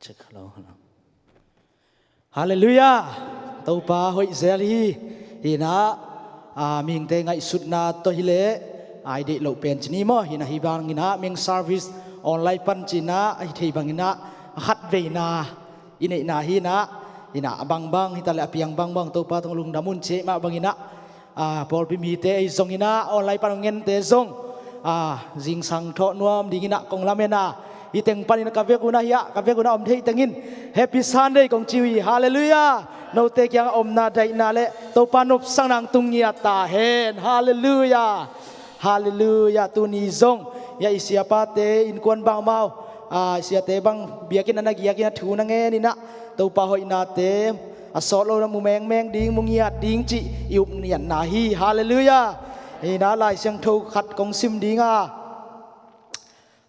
check hello hallelujah tàu pa hoi zeli hina ming te ngai sut na to hile ai de lo pen chini mo hina hi bang ina ming service online pan china ai thei bang ina khat ve na ine na hina bang bang hitale apiang bang bang tàu pa tong lung damun che ma bang ina pol pi mi te ai zong ina online pan ngen te zong jing sang tho nuam ding ina kong lamena iteng panin kavekuna hiya kavekuna om thei tengin happy sunday kong chiwi hallelujah no te kyang om na dai na le to panup sangnang tungia ta hen hallelujah hallelujah tu ni zong ya isia pa te in kwan bang mau isia te bang biakin na giakin thu na nge ni na to pa hoi na te asolo na mu meng meng ding mungia ding chi yup nian na hi hallelujah e na lai siang tho khat kong sim dinga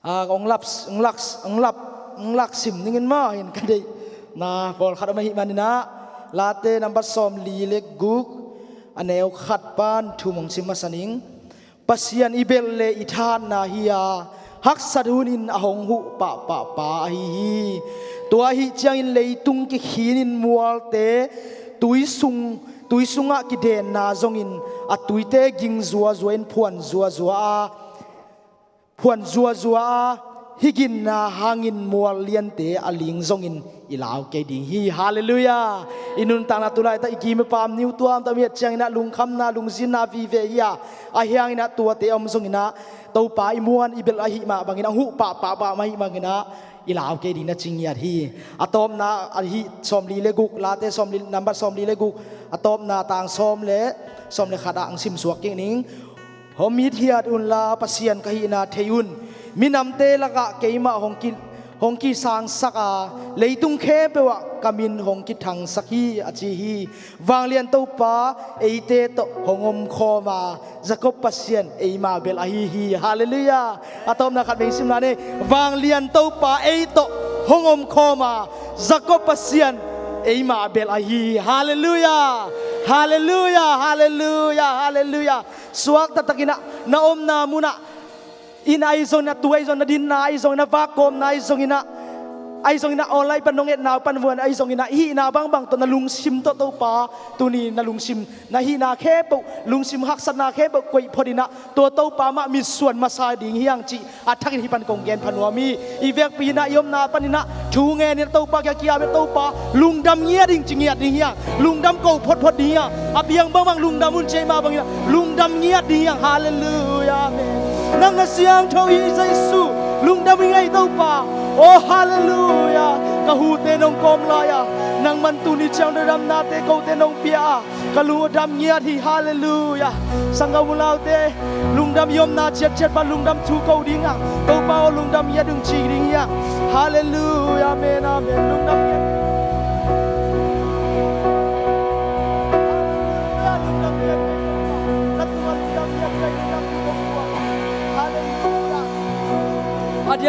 ông lắc sim ningin ma hin kadai na pol khat ma hi manina late number som li le guk aneu khat pan thumong sim masaning pasian ibel le ithan na hiya hak sadhunin ahong hu pa hi tua hi chiang in leitung ki khinin mual te tuisunga ki den na zongin a tuite ging zuwa zuain phuan zuwa higin na hangin mual lian te aling zongin ilaw ke ding hi hallelujah inun tang na tulai ta ikime pam niu tuam ta miat chang na lung kham na lung zin na vi ve ya a hiang ina tua te om zongina to pa imuan ibel a hi ma bangina hu pa ma hi bangina ilaw ke ding na chingya hi atom na a hi som li le guk la te som li number som li le guk atom na tang som le khada ang sim suak ke ning homit hiat un la pasian kahina theyun minam te laka keima hongki sang saka leitung khe pewa kamin hongki thang sakhi achi hi wanglian to pa eite to hongom khoma jacob pasian eima bel ahi hi hallelujah atom na khat sim na ne wanglian to pa eito hongom khoma jacob pasian eima bel ahi hallelujah hallelujah hallelujah hallelujah suak tatakina na om na muna ina izong na tuai zong na din na izong na vakom na izong ina online panonget na panwan izong ina hi na bang to na lungsim to pa tuni na lungsim na hi na khepo lungsim haksan na khepo koi phodina to pa ma mi suan masai ding hiang chi athakin hi pan kong gen phanwami ivek pi na yom na panina thu nge ni to pa kya be to pa lungdam ngia ding chingia ding hiang lungdam ko phod ding ya abiang bang lungdam un che ma bang lungdam ngia ding hiang hallelujah amen nang siang thau hi Jesu lungdam ngai to pa oh hallelujah kahu te nong kom la ya nang man tu ni chang dam na te ko te nong pia kalu dam ngia hi hallelujah sanga mulau te lungdam yom na chet pa lungdam thu ko dinga to pa lungdam ya dung chi ding ya hallelujah amen amen lungdam ya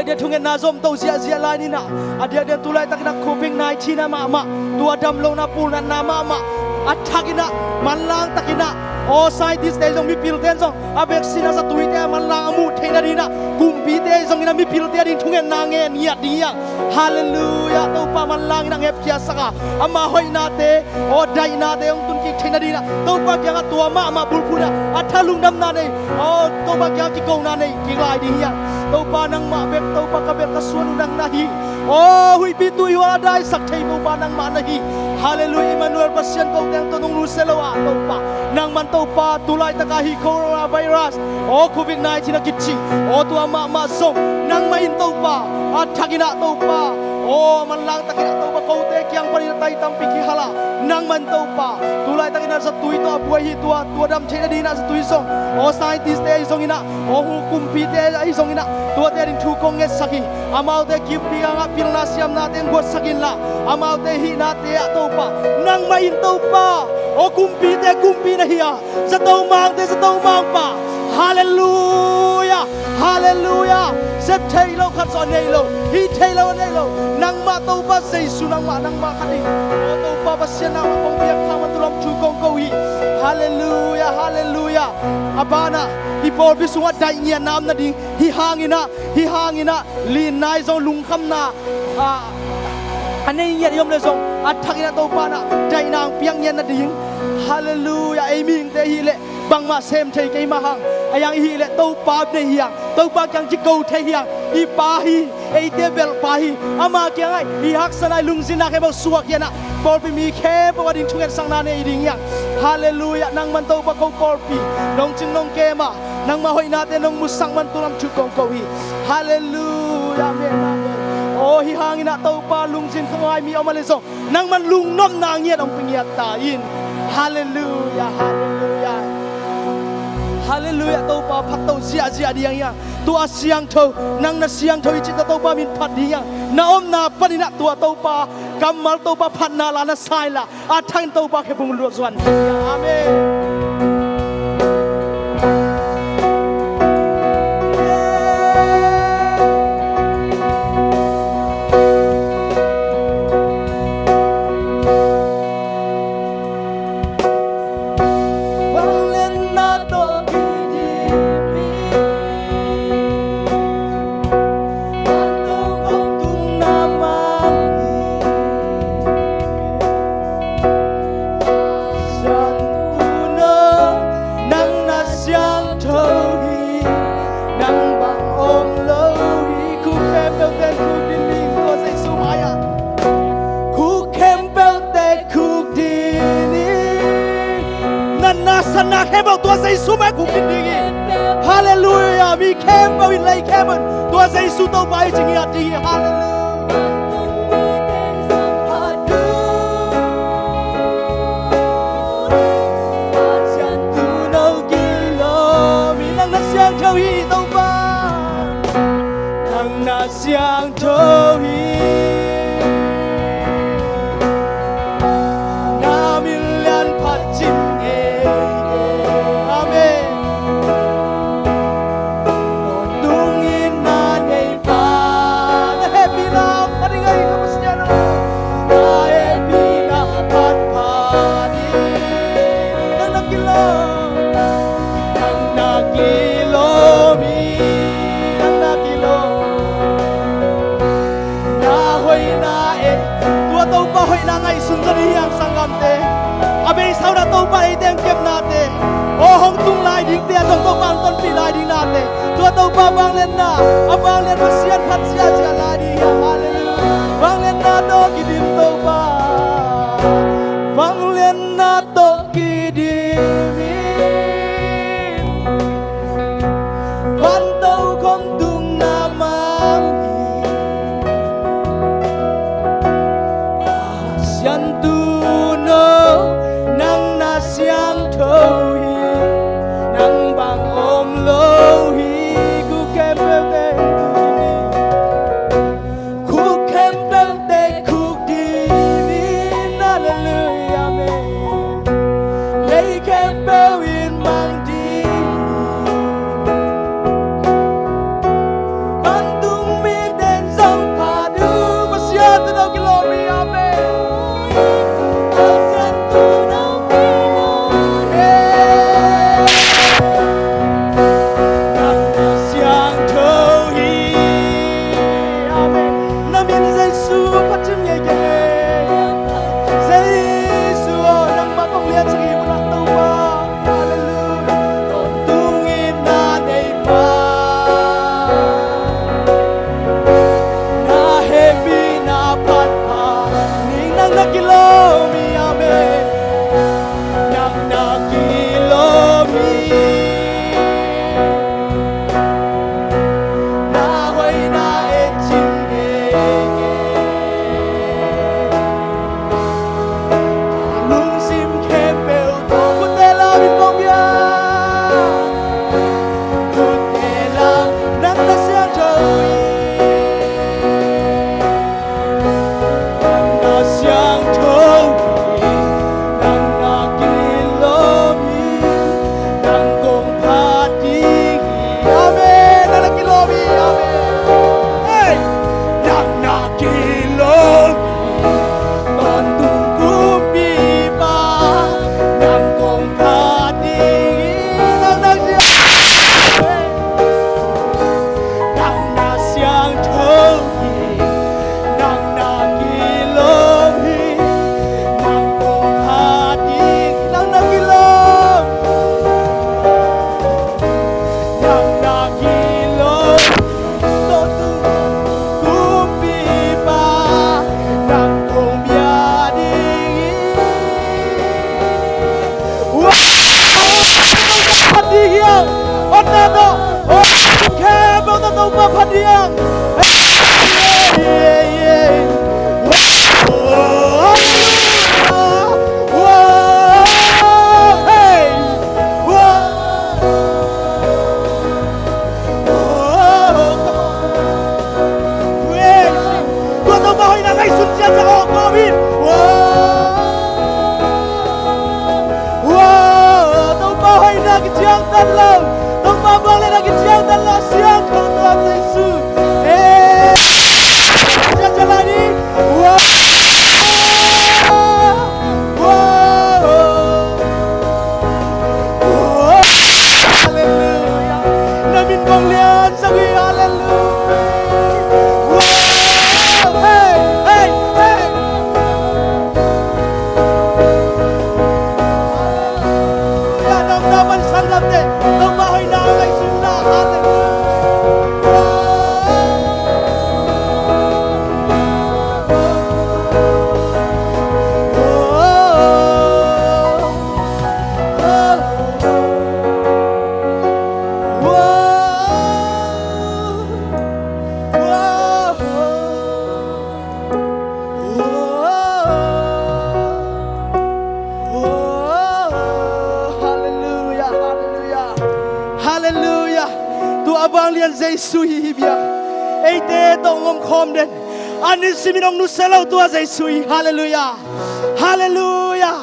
dia thungen na zom to zia lai ni na dia tulai tak na covid-19 na ma tua dam lo na pul na ma athagina manlang takina o scientist te jong mi pil ten jong a vaccine sa tuite manlang amu theina dina kumpi te jong ina mi pil te din thungen na nge nia dia hallelujah to pa manlang ina ngep kia saka ama hoina te o dai na te ong tun ki theina dina to pa kya tua ma bulpuna athalung dam na nei o to pa kya ki ko na nei ki lai dia to pa nang ma bek to pa ka bek ka suan nang nahi oh hui pi tu wa dai sak thei mo pa nang ma nahi hallelujah Emmanuel pasien ko teng to nong luselowa to pa nang man to pa tulai ta ka hi coronavirus oh covid-19 na kitchi oh tu ma zong nang main to pa athagina to pa oh man lang takina to pa ko te kyang pani tai tam piki hala nang man to pa tulai takina sa tui to abuai hi tua dam thena dina sa tui song oh scientist te zong ina oh hukum pi te ai zong ina tua te ring thu kong nge saki amau te ki pi anga pil na siam na te go sakin la amau te hi na te to pa nang main to pa oh kumpi na hiya sa to mang pa hallelujah hallelujah set thailo khat so nei lo hi thailo nei lo nang ma to pa sei su nang ma khati o to pa ba sian na kong biak kham tulom chu kong ko hi hallelujah hallelujah abana ipol bisunga dai nia nam na ding hi hangina lin nai zo lung kham na อันนี้เงียยมเลยส่งอัฐกินะตัวปานะใจนางเพียงเงียนนะดิ่งฮาเลลูยาเอมิงเตฮีเลบังมาเซมเทยมาหังอายังฮีเลตัวปาบเนี่ยฮีตัวปาจังจิโกเทียงอีปาฮีไอเดเบลปาฮีอามาเกียงไออีฮักสนายลุงซินาแค่บอกสวกยันนะปอลปีมีแค่ปวดินชุกันสังนาเนดิ่งยังฮาเลลูยานางมันตัวปาเขาปอลปีน้องจึงน้องเกมานางมาหอยนาเตน้องมุสังมันตุลำชุกกองเขาฮีฮาเลลูยาเมนอาเมนโอ้ฮิฮังอินะตัวปาลุงจินข้างไอมีเอามาเลยส่งนางมันลุงน้อมนางเงียดองเปียตาอินฮาเลลูยาฮาเลลูยาฮาเลลูยาตัวปาพัดตัวเสียดีอย่างตัวเสียงเธอนางน่ะเสียงเธอจิตตัวปามินพัดดีอย่างน้าอมนาปนินะตัวปากำมัลตัวปาพัดนาลานะสายละอาทังตัวปาแค่บุญรวดส่วนอาเมนสนาแค่บอกตัวใจสู้แม่กูกินดีฮาเลลูยามีแค่เบวินไลแค่มันตัวใจสู้ตัวไปจริงดีฮาเลลูเท่าฮีตัวบ้านางนาเสียงเท่าฮีนามิลยันพัดจินเออาเมนโดนดุงอินนาในป่านาเฮปีนาพัดยังไงก็ไม่เสียนะนาเฮปีนาพัดผ่านนางนักกิโลนางนักกิโลตัวปาหอยนางไงสุนทรียังสังกัมเตอเบยสาวนาตัวปาไอเดงเก็บนาเตโอหงตุงลายดิ่งเตียตรงตัวปางต้นปีลายดิ่งนาเตตัวปาบางเลนนาบางเลนมาเสียนพัดเสียเสียลายดิ่งฮาเลลูยาบางเลนนาโตกิดิมตัวปาบางเลนนาโตกิดิมิพันโตคงตุงนามังยันตูโนนังนาเสียงเธอฮีนังบางอมโลฮีกูแค่เบลเตกูแค่เบลเตกูดีนี่นาเลลูยาเมเลยแค่เบลวินมังดีบันตุงมีเด่นสัมผัสดูมาเสียตัวเรากิโลมีอาเม là cho họ Covid. Tông bao hay là cái chiang tân lâu, tông bao vang lên là cái chiang tân lâu siang khang tuan Giêsu. Jalan lagi. Hallelujah. Namin kong lian sa hallelujah. Hey, hey, hey. Ya nang dapat sanggap de, tong bahoy na ay sunda. Giêsu hibia, ấy thế tông ông khom đến, anh đi xin ông nút selo tua Giêsu, Hallelujah, Hallelujah,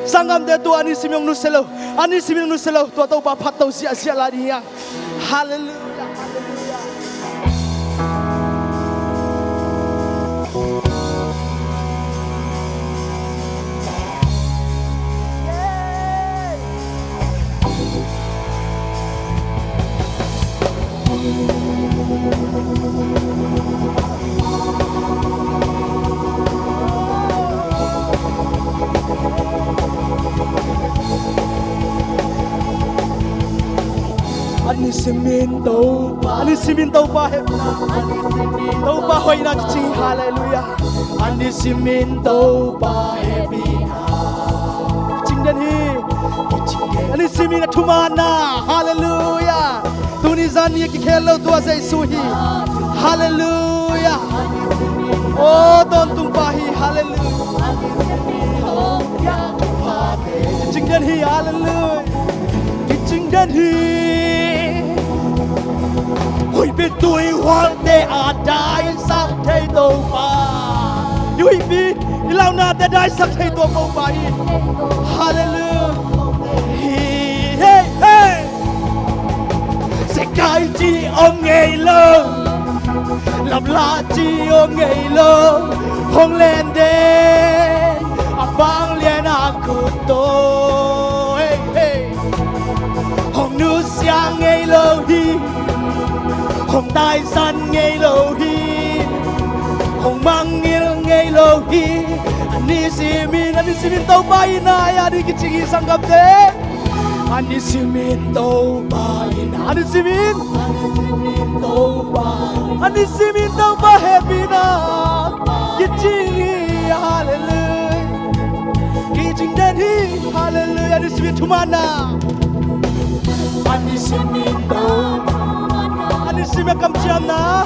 sangam de tua anh đi xin ông nút selo, anh đi xin ông nút selo tua tàu ba phát tàu sia sia là đi yang, Hallelujah, Ani simin tau pa hep na tau pa hoy na chi hallelujah ani simin tau pa hep na ching den hi ani simin na thumana hallelujah tuni zan ye ki khelo tua Giêsu hi hallelujah oh ton tung pa hi hallelujah ching den hi hallelujah ching den hi Hoi biết tôi hoang để à đại sắc thấy đâu ba Hoi biết lao na để đại sắc thấy đâu ba Hallelujah Hey hey Sẽ cái chi ông ngày lớn Làm la chi ông ngày lớn Hong lên đến À bang liền à cụ tô Hey hey Hong nu xiang ngày lâu đi Hồng tai san ngay lâu hi Hồng mang ngil ngay lâu hi Ani simin tau ba ina ya di kichigi sanggap de Ani simin tau ba ina Ani simin tau ba happy na Kichigi hallelujah Kiching den hi hallelujah Ani simin tumana Ani simin tau Ani simin kam chiam na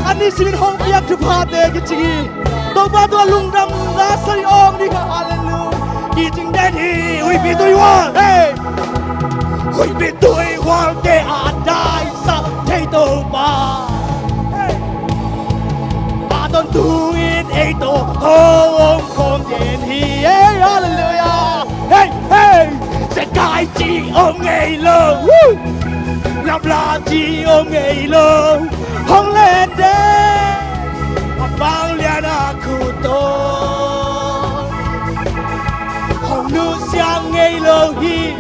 Ani simin hong piak tu phate kichigi to ba to lungdam na sari ong ni ka hallelujah kiching den hi hui pi tui wa hey hui pi tui wa te a dai sa thei to ba hey a don tu in e to hong kom den hi hey hallelujah hey hey se kai chi ong ngei lo Lặp là chi ôm ngày lâu Hong lên đêm Bang liền à cụ tô Hong nu xiang ngày lâu hi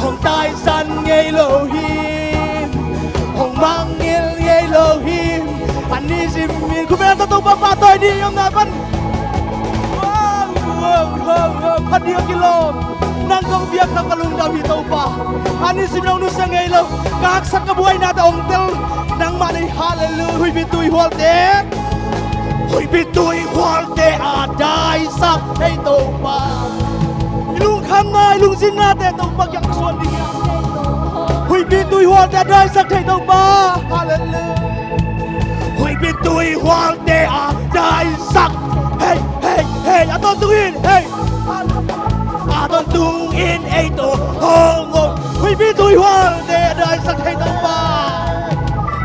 Hong tai san ngày lâu hi Hong mang nghil ngày lâu hi Anh đi dìm miền Cô bé ta tông bà tôi đi ông nà văn Phát điêu kilo Nang kong biak na kalungdam hitaw pa Ani siminaw no sa ngaylaw Kaksak ka buhay na taong tel Nang manay hallelujah Huy bitu'y huwalte Huy bitu'y huwalte Aday sak hitaw pa Ilung kham na ilung sin natin Itong pagyaksuan din niya Huy bitu'y huwalte Aday sak hitaw pa Hallelujah Huy bitu'y huwalte Aday sak Hey, hey, hey Aton tuwin, hey Aton tungin ito hongong Huy bitu'y huwalte Aday sak hitaw pa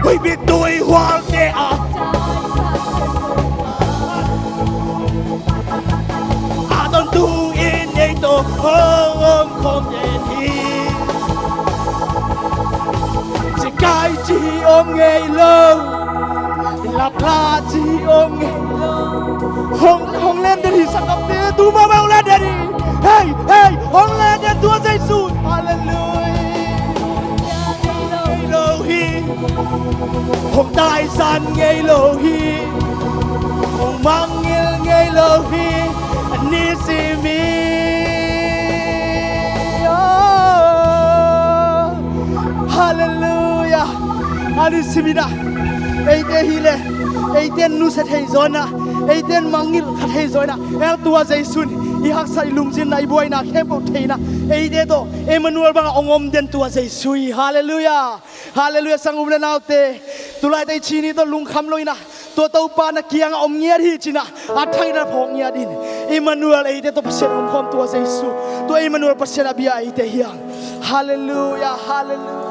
Huy bitu'y huwalte hong không nhẹ đi chỉ cái chỉ ôm ngày lâu lặp la chỉ ôm ngày lâu hong lên đến thì sang gặp thế tu mà bao lên đến đi hey hey hong lên đến tua Jesus hallelujah Elohim hong tai san Elohim hong mang Elohim Nisimi Hallelujah Alisibida Eite hile Eite nuset hei zona Eite mangil khat hei zona El tua Jesus ihak sai lungjin na ibuai na khepo theina Eite to Emmanuel bang ongom den tua Jesus Hallelujah Hallelujah sangumle naute tulai tai chini to lung kham loina to tau pa na kiang om ngia hi china athai na phong ngia din Emmanuel Eite to pasen om khom tua Jesus to Emmanuel pasen abia Eite hiang Hallelujah Hallelujah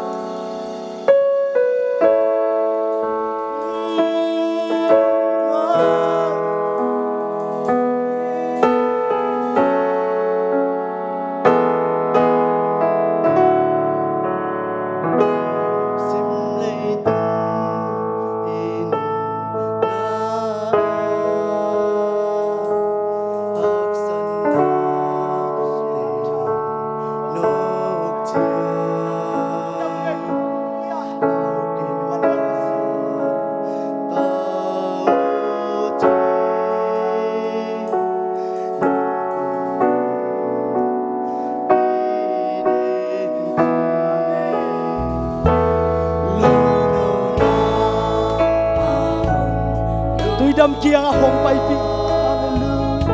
đâm kiang hong pai pi hallelujah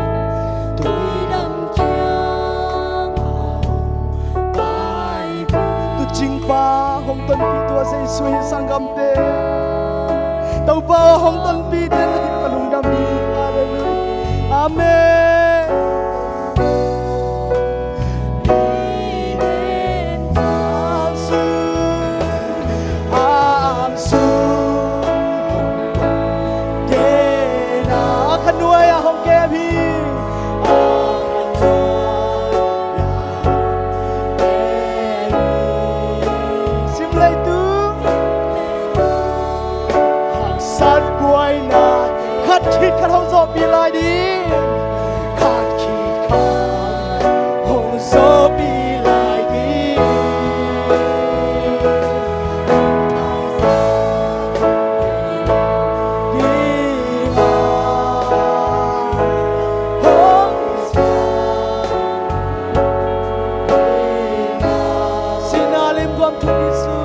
tôi đâm kiang hong pai pi tu ching pa hong ton pi tua sei sui sangam te tau pa hong ton pi te na ka lung dam ni hallelujah amenคิดขันห้องโซบีลายดีขาดคิดขันห้องโซบีลายดีดีมาห้องโซสินาลิมความทุกข์ที่สุด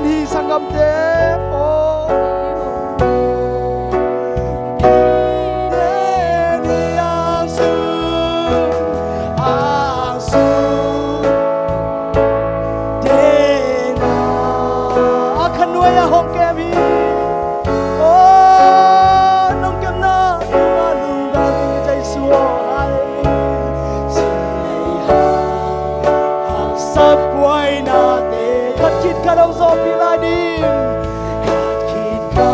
Hi sangam te oh ni angsu dena akhanwa ya hong ke bi oh nong kem na ma lu da jai su hallelujah sin nei ha sap wai na te khat kit ka dong zo pi la di khat kit ka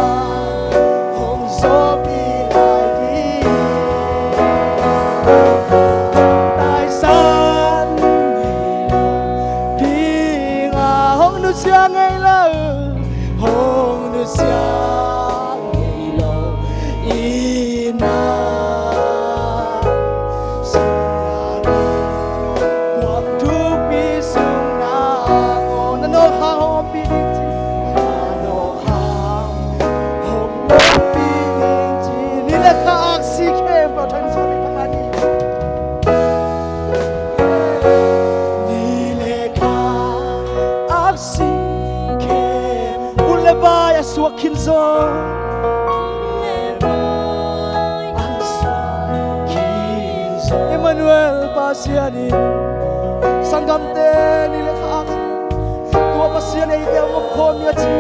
hong zo pi la di tai san pi nga hong nu sia ngai la hong nu sia ngai lo inaสว tua khin zo Emmanuel pasianin sanggam te ni lekha tua pasian ei te mo khom ya chi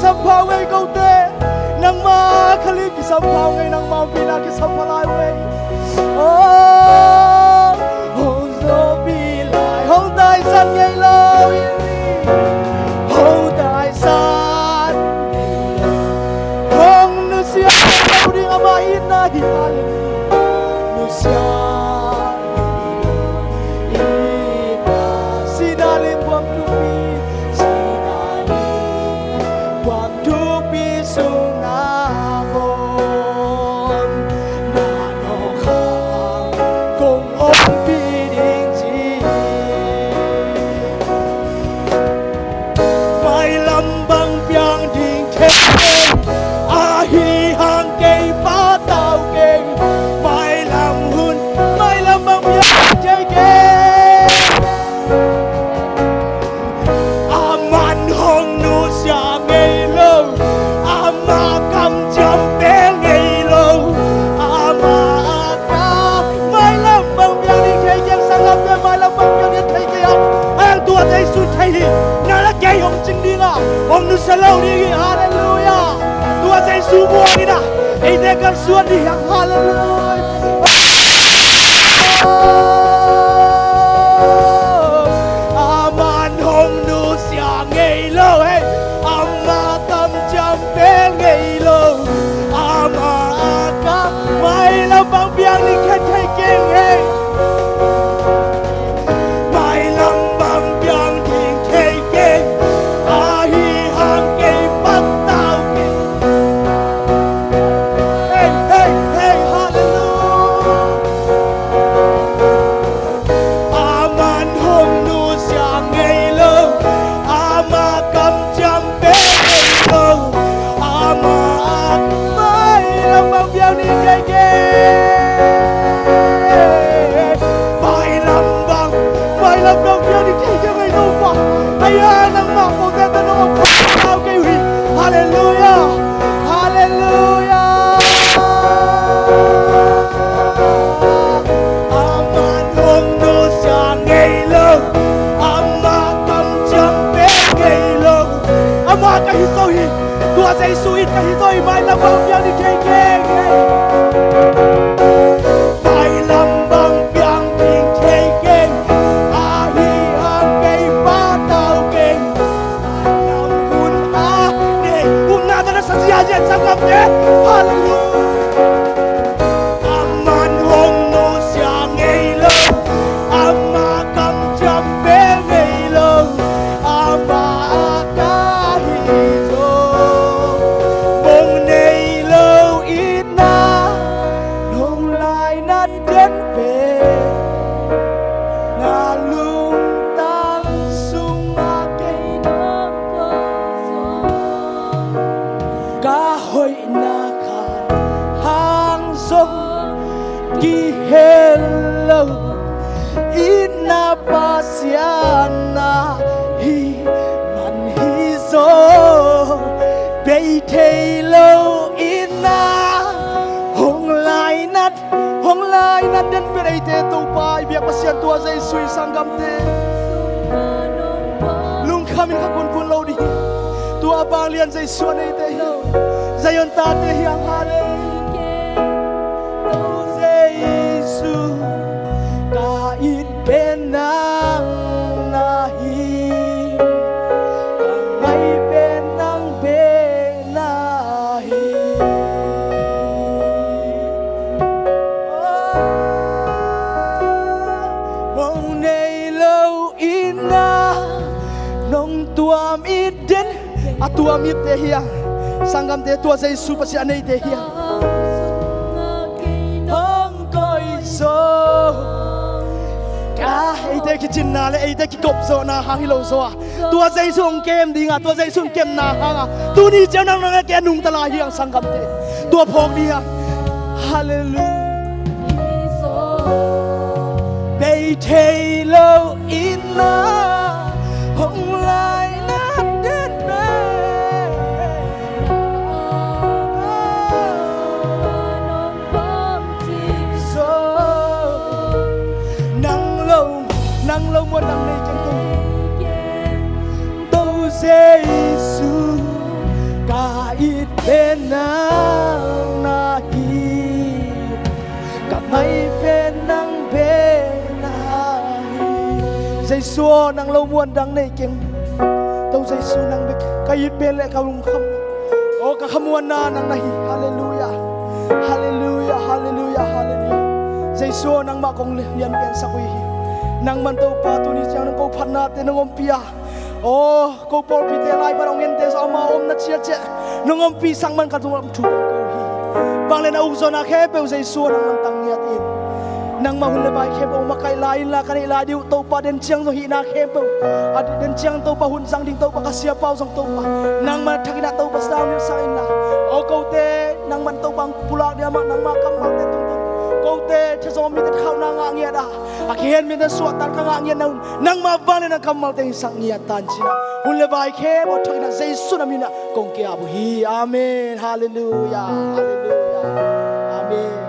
Sampao ngay câu tê nang ma khali ki sampao ngay nang ma pina ki sampalai way oh hong zo bi lai hong dai san ngay lo hong dai san hong nu sia đâu đi ama in na hi nu sia sinalin buang tupi Ông nu selalu đi hallelujah Tua Giêsu mua đi đã ấy để con xuân đi hallelujah Aman hong nu sia ngây lâu hey Amma tâm chăm bé ngây lâu Amma ka mai la bang biang ni khen thay keng hey mai lam bang biang ding thay keng Hallelujah, hallelujah. Aman hong nu sia ngây lâu, ama tâm chăm bé ngây lâu, ama cái hi so hi, tua Giêsu ít cái hi so hi mai làm bằng biang đi kê kê kê, mai làm bằng biang đi kê kê, a hi hang kê ba tao kê. Saja cakap deh, hallelujah. Aman hong nu sia ngây lâu, ama kam chăm bé ngây lâu, ama ka hi zo, mong nei lâu ít na, nong lai nát đến về, na lung tang sung ma cây nó có cả hội na khan hang sông ki hello ina pasiana hi man hi zo bay thei lo ina hong lai nat den pe dei te to pai biak pasian tua zai sui sangam te lung khamin ka kun lo di tua bang lian zai suan ei te Zayon ta te hiang hallelujah Tau Giêsu ka in benang nahi ka ngai benang benahi mong nei lâu ina nong tuam iden atuam it te hiang sanggam te tua Giêsu pasi anei te hiang hong ko กาไอ้เด็กจินนาเลยไอ้เด็กกบโซนาหางฮิโลโซตัวใจส่งเกมดีงะตัวใจส่งเกมนาหางตัวนี้เจ้านั่งแกนุ่งตลาดยังสังกัดตัวพองดีฮะฮาเลลูยาเบเทโลอินนาหงไลนัดเดินไปนั่งลงบนนั่งในจังตูตัวเซซูกาอิดเป็นนางนาฮีกับไม่เป็นนางเป็นนาฮีใจซัวนั่งลงบนดังในเก่งตัวใจซัวนั่งไปกาอิดเป็นและกาลุงคำโอ้กะขมวนนานั่งนาฮีฮาเลลูยาฮาเลลูยาฮาเลลูยาฮาเลลูยาใจซัวนั่งมากงเลียนเป็นสักวีนางมันตัวปาตุนิจังนางกูพันนาเตนงอมพิยาโอ้กูปอลพิเตไลบารองเงินเตสอามาอมนัดเชียเจนงอมพิสังมันกันตัวถูกกูฮีบางเลนเอาอุจนาแค่เปลใจซัวนางมันตั้งเนียดินนางมาหุ่นเลบายแค่เปลมาไกลลายละกันลายดิวตัวปาเดินเชียงตัวฮีนาแค่เปลอดีเดินเชียงตัวปาหุ่นสังดิ่งตัวปากเสียเป้าสังตัวปานางมาทักนัดตัวปาสาวนิสัยนะโอ้กูเตนางมันตัวบางปุระเดียมันนางมากำมาเตตุนกูเตจะสมมิตรเข้านางเงียดอาเขียนมิตรสวดตันข้างเงียดนางมาฟังเลยนางคำมาเตงสังเงียดตันชินะหุ่นเลบายแค่บททักนัดใจสุดมินะกงเกียบุฮีอาเมนฮาเลลูยาฮาเลลูยาอาเมน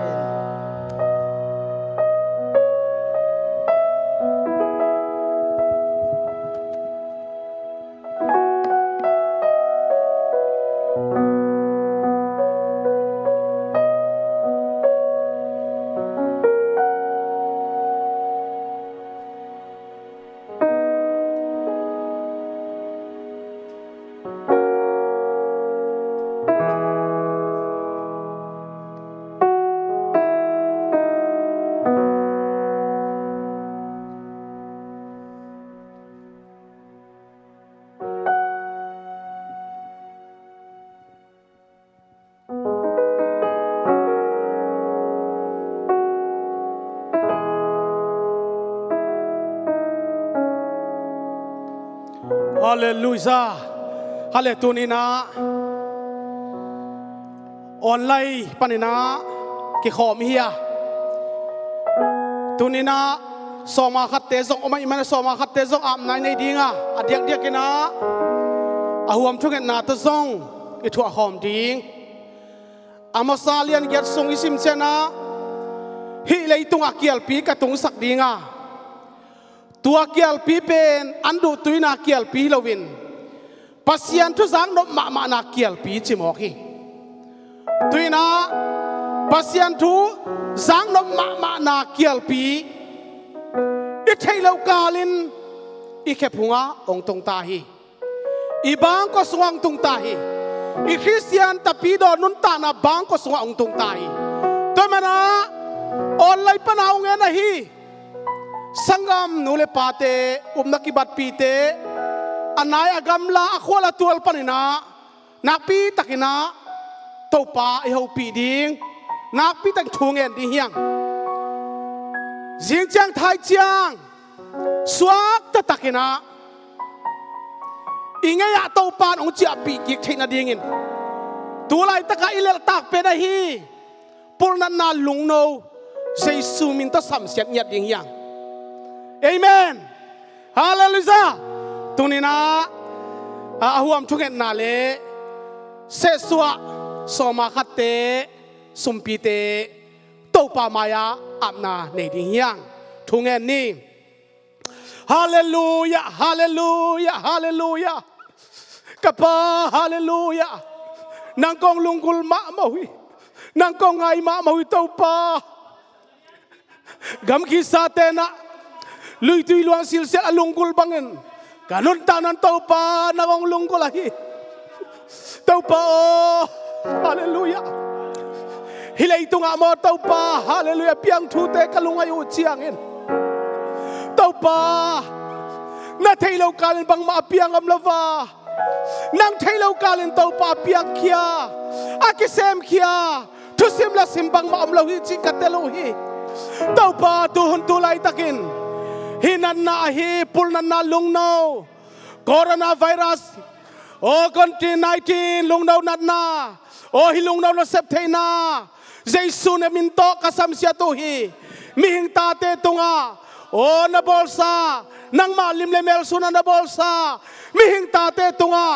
ฮาเลลูยาฮาเลตุนีนาออนไลน์ปนินากิขอมีเฮียตุนีนาสมาขัดเตจงอไม่มันสมาขัดเตจงอาบนายในดิ่งอ่ะอดียกเดียกินาอาหัวมทุกเงินนาตะซงอิทัวหอมดิ่งอามาซาเลียนเกียรติทรงอิสิมเชนะฮิเลยตุงอาเกียลปีกับตุงสักดิ่งอ่ะตัวเกียลปีเป็นอันดูตุยนาเกียลปีลวินปัสยันทุสังนบมานาเกียลปีจิมอกีตุยนาปัสยันทุสังนบมานาเกียลปีอิเทเลวกาลินอิเคพุงาองตงตาฮีอีบางก็สว่างตงตาฮีอีคริสเตียนตะปีดอนุนตานาบางก็สว่างองตงตาฮีตัวมันนะออนไลน์ปนาวเงินนะฮีสังกัมนูเลปาเตนักบัตปีเตอันไหนอากำลาอควลตัวปนินานักปีตักินาตัวป่าไอหูปีดิ่งนักปีตังทวงเงินดิเฮียงจิงจังไทยจังสวักตะตักินาอิงเงียตัวป่าองเจียปีกิกเทนาดิ่งินตัวไรตะกะอิเลตักเป็นฮีปุรนันนาลุงโนเซซูมินตะสัมเสียงยัดดิ่งยังเอเมนฮาเลลูยาตุนีนาอาหัวมทุกเงินนาเลเสสวะสมาคัตเตสุมปีเตโตปามายาอับนาในดิ่งยังทุกเงินนี้ฮาเลลูยาฮาเลลูยาฮาเลลูยากับปาฮาเลลูยานางกองลุงกุลมะมาหุยนางกองไงมะมาหุยโตปากำคิสาเตนะลุยตุยลวงสิลเซอลุงกุลบังเงินการุนตานันเต้าปานางองลุงกุลลาฮีเต้าปาฮาเลลูยาฮิเลตุงอามอเต้าปาฮาเลลูยาเปียงทูเตกลุงอายุเชียงเงินเต้าปานาเทเลวกาลินบังมาเปียงอัมลาวานางเทเลวกาลินเต้าปาเปียงเขียอากิเซมเขียทุสิมละสิมบังมาอัมลาวีจิกัตเตโลฮี เต้าป่าตุหุนตุไลตะกินฮินันนาฮีปุลนันนาลุงนาวโคโรนาไวรัสโอ้คนที่19ลุงนาวนัดนาโอ้ฮิลุงนาวนับเซปเทนาเจสุเนมินโตกัสมเสียตุฮีมิหิงตาเตตุงาโอ้นาบอลซานังมาลิมเลเมลสุนันนาบอลซามิหิงตาเตตุงา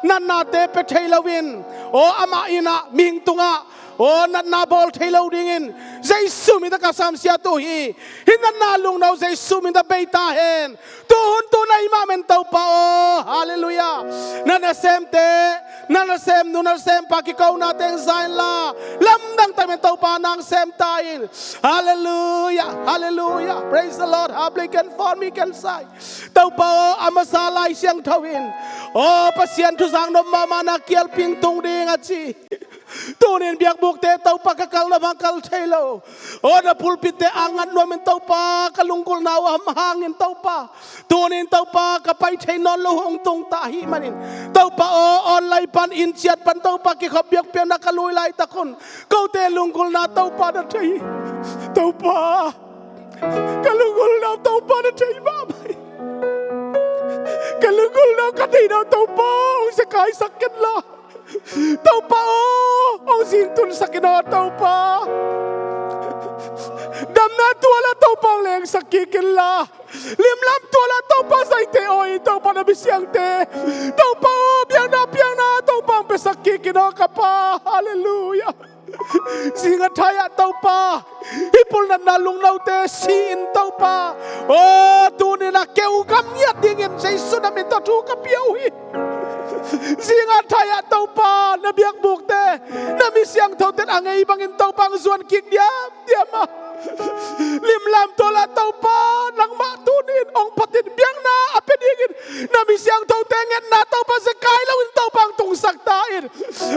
นันนาเตเปเทลวินโอ้อามาอินะมิหิงตุงาโอ้นันนาบอลเทลดิงินเจสุมิตะกัสมเสียตุฮีฮินันนาลุงนาวเจสุมิตะเบตาเฮนตุหุนตุนายมาเมนเต้าป่าโอ้ฮาเลลูยานันเซมเตนันเซมนุนเซมปากิเกานาเตงไซน์ลาลำดังแต่เมนเต้าป่านางเซมตาอินฮาเลลูยาฮาเลลูยา praise the Lord ฮาเบลกันฟอนมีกันไซเต้าป่าอามาซาลายเสียงทวินโอ้ปัสยันทุสังนมมานาเกียลปิงตุงดีงัดจีตัวนี้เบียกบุกเตะเต้าปากกัลนาบังกัลเทโลโอ้นาพูลปิดเตะอ่างงัดนวมินเต้าปากลุงกุลนาวหำหางอินเต้าปาตัวนี้เต้าปากไปเทนอนโลหงตงตาหิมันินเต้าปาออนไลน์ปันอินเชียดปันเต้าปากิขบเบียกเปียนักลุยไลตะคนเขาเตะลุงกุลนาเต้าปาดัชยเต้าปากลุงกุลนาเต้าปาดัชยบ้าไปกลุงกุลนาคดีนาเต้าปาองสกายสักกันละเต้าป่าองสิงตุนสักนาเต้าป่าดำนาตัวละเต้าป่าแรงสักกี่กินละเลี้ยมลำตัวละเต้าป่าใส่เตโอยเต้าป่านาบิเสียงเตเต้าป่าเปียงนาเต้าป่าไปสักกี่กินอกป่าฮาเลลูยาสิงห์ไทยเต้าป่าฮิปุลนันนาลุงนาเตซีนเต้าป่าโอ้ตัวนี้นะเกี่ยวกับเงียดดิ่งเงินใจสุดมิตรทูกับเปียวฮีสิงห์ไทยเต้าป่านาเบียกบุกเตนามีเสียงเท่าเต็นอ่างไงบางอินเต้าป่าส่วนกิกเดียมาลิมลำตัวละเต้าป่านังมาตูนินองพัตินเบียงนาอภิดิงินนามีเสียงเท่าเต็นเงินนาเต้าป่าสกายแล้วอินเต้าป่าตรงสักตาอิน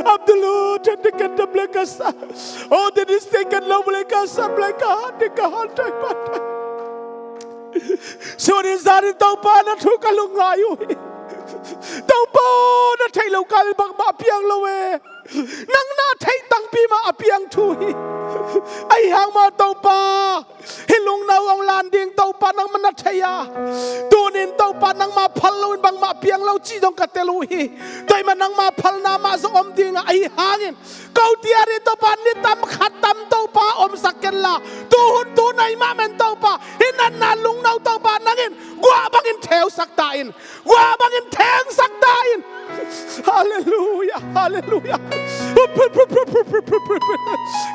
อับดุลเจนดิกันดับเลกัสโอ้เดนิสเตกันลาเบเลกัสเบเลกาดิกาฮันใจปัดส่วนอินซารินเต้าป่านั้นทุกข์ลุงอายุเต้าป่านั่นไทยเราการบังมาเพียงละเวนังหน้าไทยตั้งปีมาเพียงทุยไอหางมาเต้าป่าให้ลุงนาวองลานดิ่งเต้าป่านังมันนัทยาตัวนินเต้าป่านังมาพัลลุนบังมาเพียงเราจีดงกัตเตลุยตัวมันนังมาพัลนามาสอมดิ่งไอหางินเกาเตียริเต้าป่านี่ตำขัดตำเต้าป่าอมสักเกลาตัวหุ่นตัวในมาเมนเต้าป่าให้นันนาลุงนาวเต้าป่านังอินกว่าบังอินแถวสักตาอินกว่าบังอินแทงสักตาอินฮาเลลูยาฮาเลลูยา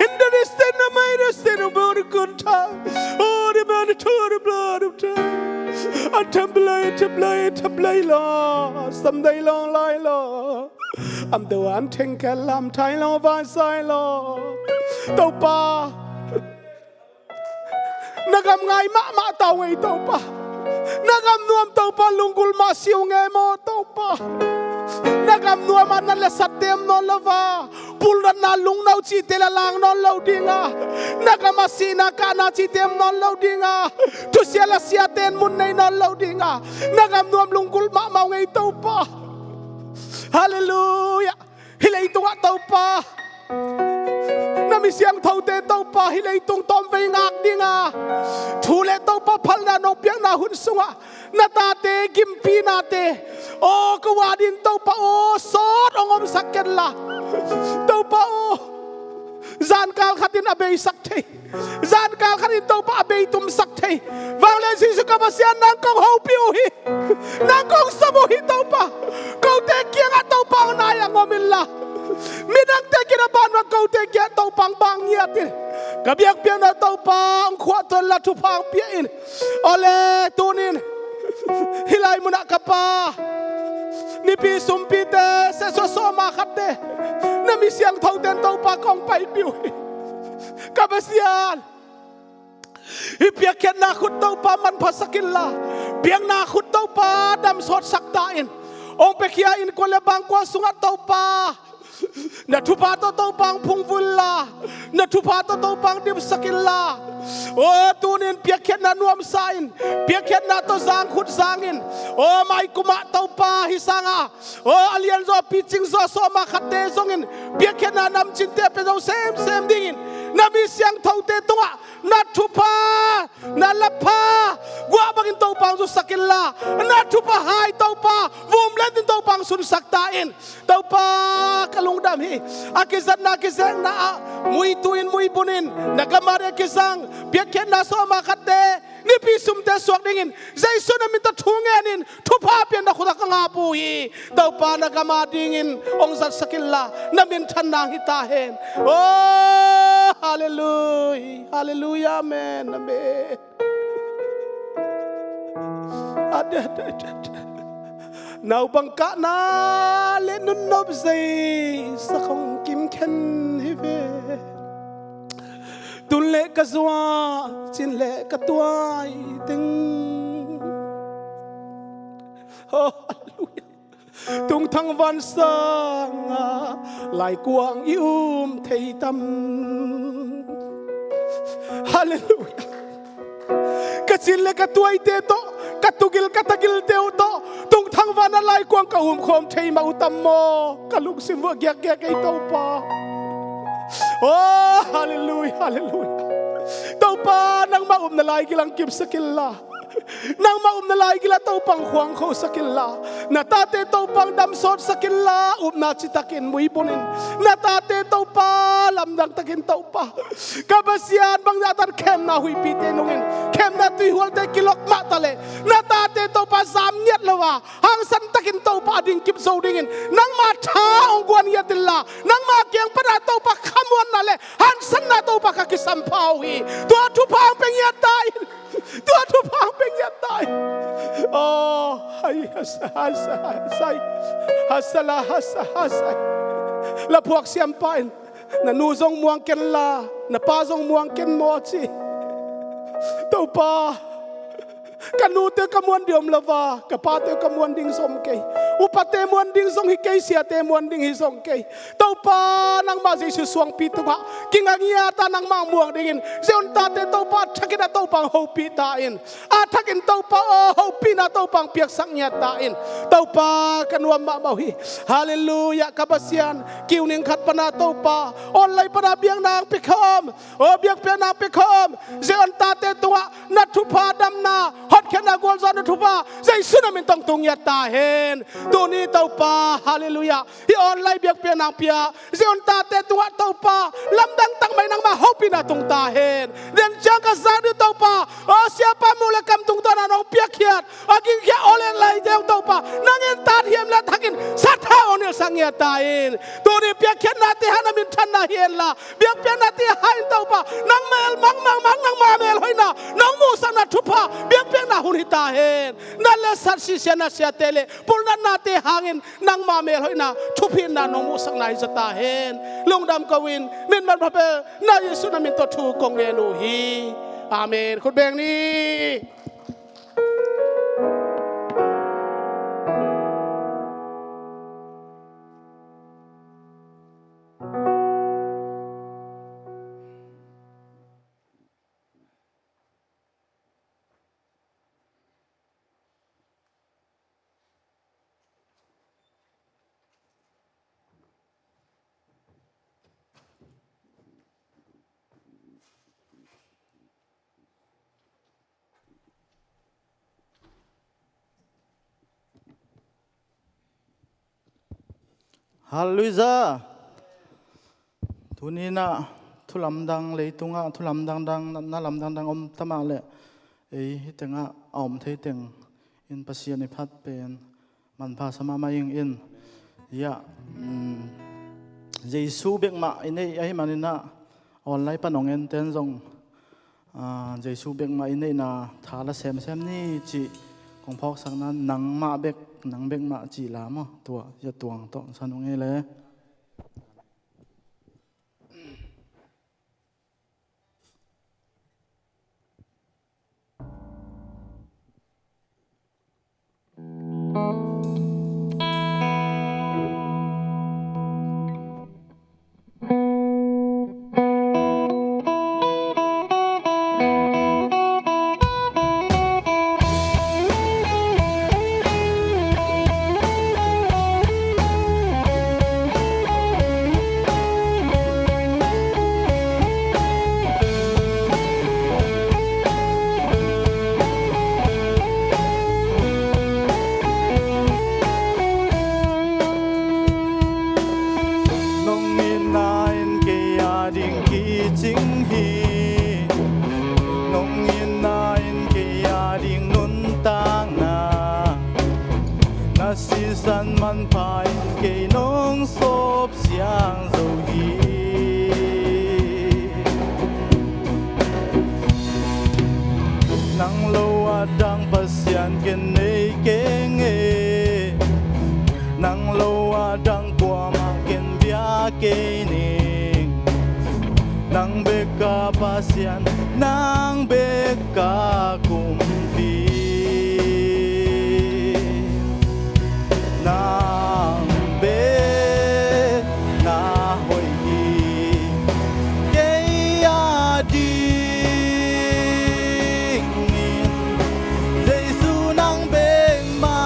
In the distance of my destiny about a good time oh the man to the blood of time I template law someday long lie law I'm the one think I'm tired of my side law เต้าป่านักำไงมาเต้าไงเต้าป่านักำนวมเต้าป่าลุงกุลมาเสียวไงมอเต้าป่านักำนวมนั่นแหละสัตเต็มนอนละวาปุลนาลุงนาวจีเตละลางนอนเล่าดิงานักมาสีนักนาจีเต็มนอนเล่าดิงาทุเสียละเสียเต็นมุนในนอนเล่าดิงานักำนวมลุงกุลมาเมาไงเต้าป่าฮาเลลูยาฮิเลตัวเต้าป่านามีเสียงเท่าเตเต้าป่าฮิเลตรงตอมไปงักดิงาทูเลเต้าป่าพัลนานกเปียงนาหุ่นสุงะนาตาเตกิมปีนาเตโอ้กวาดินเต้าป่าโอ้สอดองอมสักกันละเต้าป่าโอ้จานกาลขัดินอเบยสักเทจานกาลขัดินเต้าป่าอเบยตุมสักเทวางเลนสิสุกามาเสียนนางกงฮูปิวฮีนางกงสมุฮิเต้าป่าเกาเตเกียงเต้าป่านายงอมิลละมินังเตกินาบานว่าเกาเตเกียเต้าปังบางเงียติกระเบียกเปียนเต้าปังขวดตัวละทุพังเปียอินโอเลตูนินฮิไลมุนักปานิปีสุมปีเตเสสโซมาขัดเตนมีเสียงเท่าเต้นเต้าปากองไปปิวกับเสียนฮิเปียกเขียนนาขุดเต้าปามันพัสกินละเปียงนาขุดเต้าปาดำสดสักตาอินองเปคียอินคนละบางกว่าสุงัดเต้าปานัทุพาโตโตปังพุงวุลลานัทุพาโตโตปังดิบสกิลลาโอ้ตูนินเปียกเขียนนานวมไซน์เปียกเขียนนาโตซางขุดซางินโอ้ไม่กุมะเต้าปาฮิสังาโอ้อเลียนโซปิจิงโซโซมาขัดเตซงินเปียกเขียนนานำจินเตเป็นโซเซมดิ่งินนามีเสียงเท่าเตตัว natupa nalapa gua bangin tau pang su sakilla natupa hai tau pa vum len tau pang sun saktain tau pa kalungdam hi akizat na kizeng na mui tuin mui bunin nagamare kizang biakhen na so makate ni pisum te suak dingin jaisun amin ta thungenin thupa pian na khuda ka ngapu hi tau pa nagama dingin ong zat sakilla namin than na hita hen oh hallelujah hallelujah amen amen ada nau bangka na le nun nob zai sakong kim khen hi ve tun le ka zwa chin le ka tuai ting oh hallelujah tung thang van sang lai quang thei tam hallelujah ka chin le ka tuai te to katugil katagil teu to tung thang van lai quang ka khom thei ma utam mo kalung sim wo gyak gyak ai to pa oh hallelujah hallelujah tau pa nang maum na lai gilang kim sakilla nang maum na lai gila tau pang huang kho sakilla na tate tau pang dam sot sakilla na chitakin mui punin na tate tau pa lamdang takin tau pa kabasian bang natar kem na hui pite nungin kem na tui hual te kilok matale na tate tau pa zam nyat lawa hang san takin tau pa ding kip zo dingin nang ma tha ong guan yatilla nang ma kyang pada tau pa khamwan na le han san na tau pa ka kisam pau hi to tu pa peng yatai tua tu pang peng yatai oh hai hasai hasala hasai la puak siam pain na nuzong muang ken la na pazong muang ken mo chi tau pa kanute kamuan diom lava kapate kamuan ding som ke upate muan ding song hi ke sia te muan ding hi song ke tau pa nang ma jesu suang pitu ba kingangia ta nang ma muang dingin zeon ta te tau pa thakina tau pang ho pi ta in a thakin tau pa ho pi na tau pang piak sak nya ta in tau pa kanwa ma mau hi hallelujah kabasian kiuning khat pana tau pa online pana biang nang pikhom o biak pe nang pikhom zeon ta te tuwa na thu pa dam na hot khena gol zan thu pa jesu na min tong tung ya ta hen tu ni tau pa hallelujah hi online biak pe nang pia zeon ta te tuwa tau pa lamdang tang mai nang ma hopi na tung ta hen den chang ka sa du tau pa o siapa mula kam tung ta na nong piak khiat agin khia olen lai deu tau pa nangin ta hiam la thakin satha onil sang ya ta in tu ni piak khiat na te han min than na hian la biak pe na te hain tau pa nang mel mang nang ma mel hoina nong mu sa na thu pa biak pe na hun hita hen na le sat si sia na sia tele pul na te hangin nang ma mel hoina thu phin na nong mu sang nai zata hen lungdam kawin min man pha pe na yesu na min to thu kong le nu hi amen khut beng ni Hallelujah. Tunina thulamdang leitunga thulamdang na lamdang om tamale ei hitenga om theiteng in pasian ni phat pen man pha sama maying in ya Jesu bek ma inei ai manina online panongen ten jong Jesu bek ma inei na thala sem ni chi kong phok sang nan nang ma bek nang bek ma chi la mo tua ya tuang to sanong e le san man phai ke nong sop siang zo hi nang lo adang pasian ken nei keng e nang lo adang kwa ma ken bia ke ni nang beka pasian nang beka kumpi nang be na hoi hi ke ya ding Giêsu nang be ma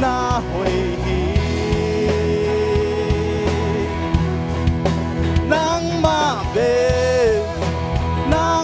na hoi hi nang ma be na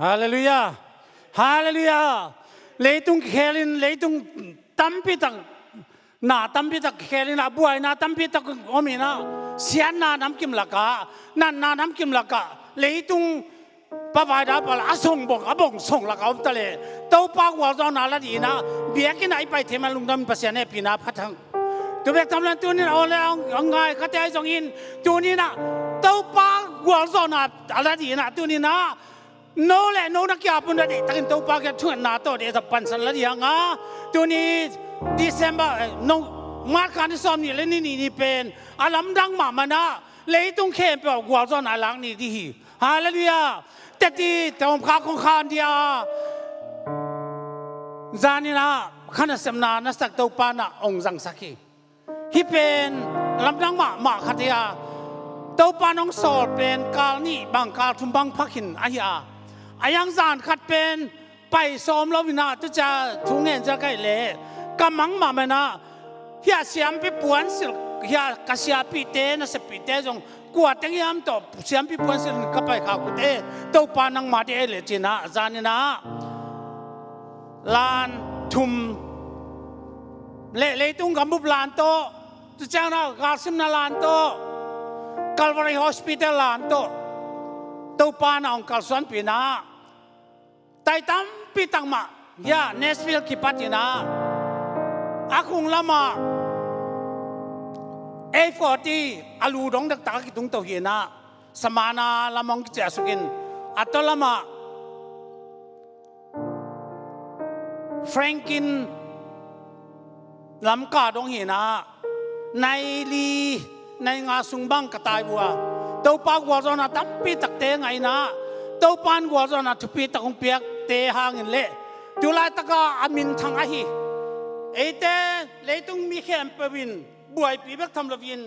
ฮาเลลูยาฮาเลลูยาเลยตุงเคลินเลยตุงตั้มพิตักนาตั้มพิตักเคลินอาบัวนาตั้มพิตักอมินาเสียนนาน้ำกิมลักะนั่นนาน้ำกิมลักะเลยตุงปะวายดาปะละส่งบอกอบงส่งลักเอาตะเลเต้าปากวอลจอนาละดีนะเบียกินไอไปเทมันลุงดำภาษาเนี่ยปีนาพัทังตัวเบกทำแล้วตัวนี้เอาแล้วเอาไงข้าใจจงอินตัวนี้นะเต้าปากวอลจอนาอะไรดีนะตัวนี้นะโน่แหละโน่นักยาปุ่นได้ตั้งตัวปากจะชวนนาตัวเดี๋ยวจะปั่นสันละดีงาตัวนี้ดิเซมเบอร์โน่มาการที่ซ้อมนี่เล่นนี่เป็นอารมณ์ดังมามันนะเลยต้องเข้มไปวอลจอนาหลังนี่ดีฮาเลลูยาแต่ที่แต่ผมข้าของข้าเดียจานี่นะขันสมนานักสักตัวปานะองค์จังสักทีที่เป็นลำดังมาขัดเดียตัวปานองสอดเป็นกาลนี่บางกาลทุ่มบางพักหินอายาอายังจานขัดเป็นไปซ้อมแล้ววินาจะทุ่งเงินจะไกลเล่กำมังมาเมนะเฮียเสียมไปปวนสิเฮียกษยาปีเตนะสปีเตจงกวาดตั้งยามต่อเสียมปีปวนสิก็ไปข่าวกุเตตัวปานังมาเดเลจินะจานี่นะลานทุ่มเละตุ้งกำบุบลานโตจะเจ้านะกาลซิมนาลานโตกาลวารีฮอสพิทอลลานโตตัวปานาองกาลสวนปีนาไต่ตั้มปีตังมายาเนสฟิลคิปัตินาอาคุงละมาA40อาลูดงดักตากิตุงตัวเฮียนะสมานาละมองกิจสุกินอัตละมาแฟรงกินลำกาดงเฮียนะในลีในงาสุงบังกระต่ายบัวตัวปากวัวจนะตั้มปีตักเตงไงนะตัวปานวัวจนะทุปีตักงเปียกเตหางินเละจุลายตะกาอามินทางอาฮีเอเตเลยตุงมีแคมเปวินบวยปีบักทำละวิน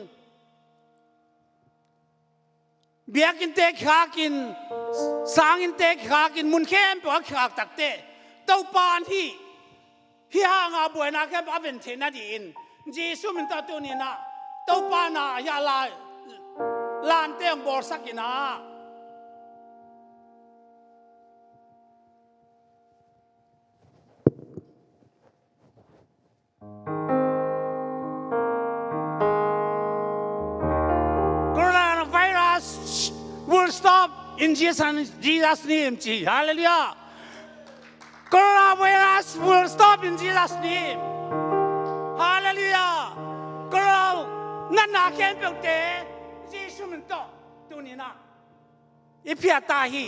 เบียกินเตะขากินสางกินเตะขากินมุนแคมปวกขาตักเตะเต้าปานที่ห่างอาบวยนาแคมอาเป็นเทนาดีนจีสุมินตาตัวนี้นะเต้าปานาอย่าลานเตงบอลสักกินะwill stop in Jesus' name. Hallelujah. Coronavirus will stop in Jesus' name. Hallelujah. Corona นั่นนาแค่เปล่าเตะจีสุมันโตตัวนี้นะอีเพียตาฮี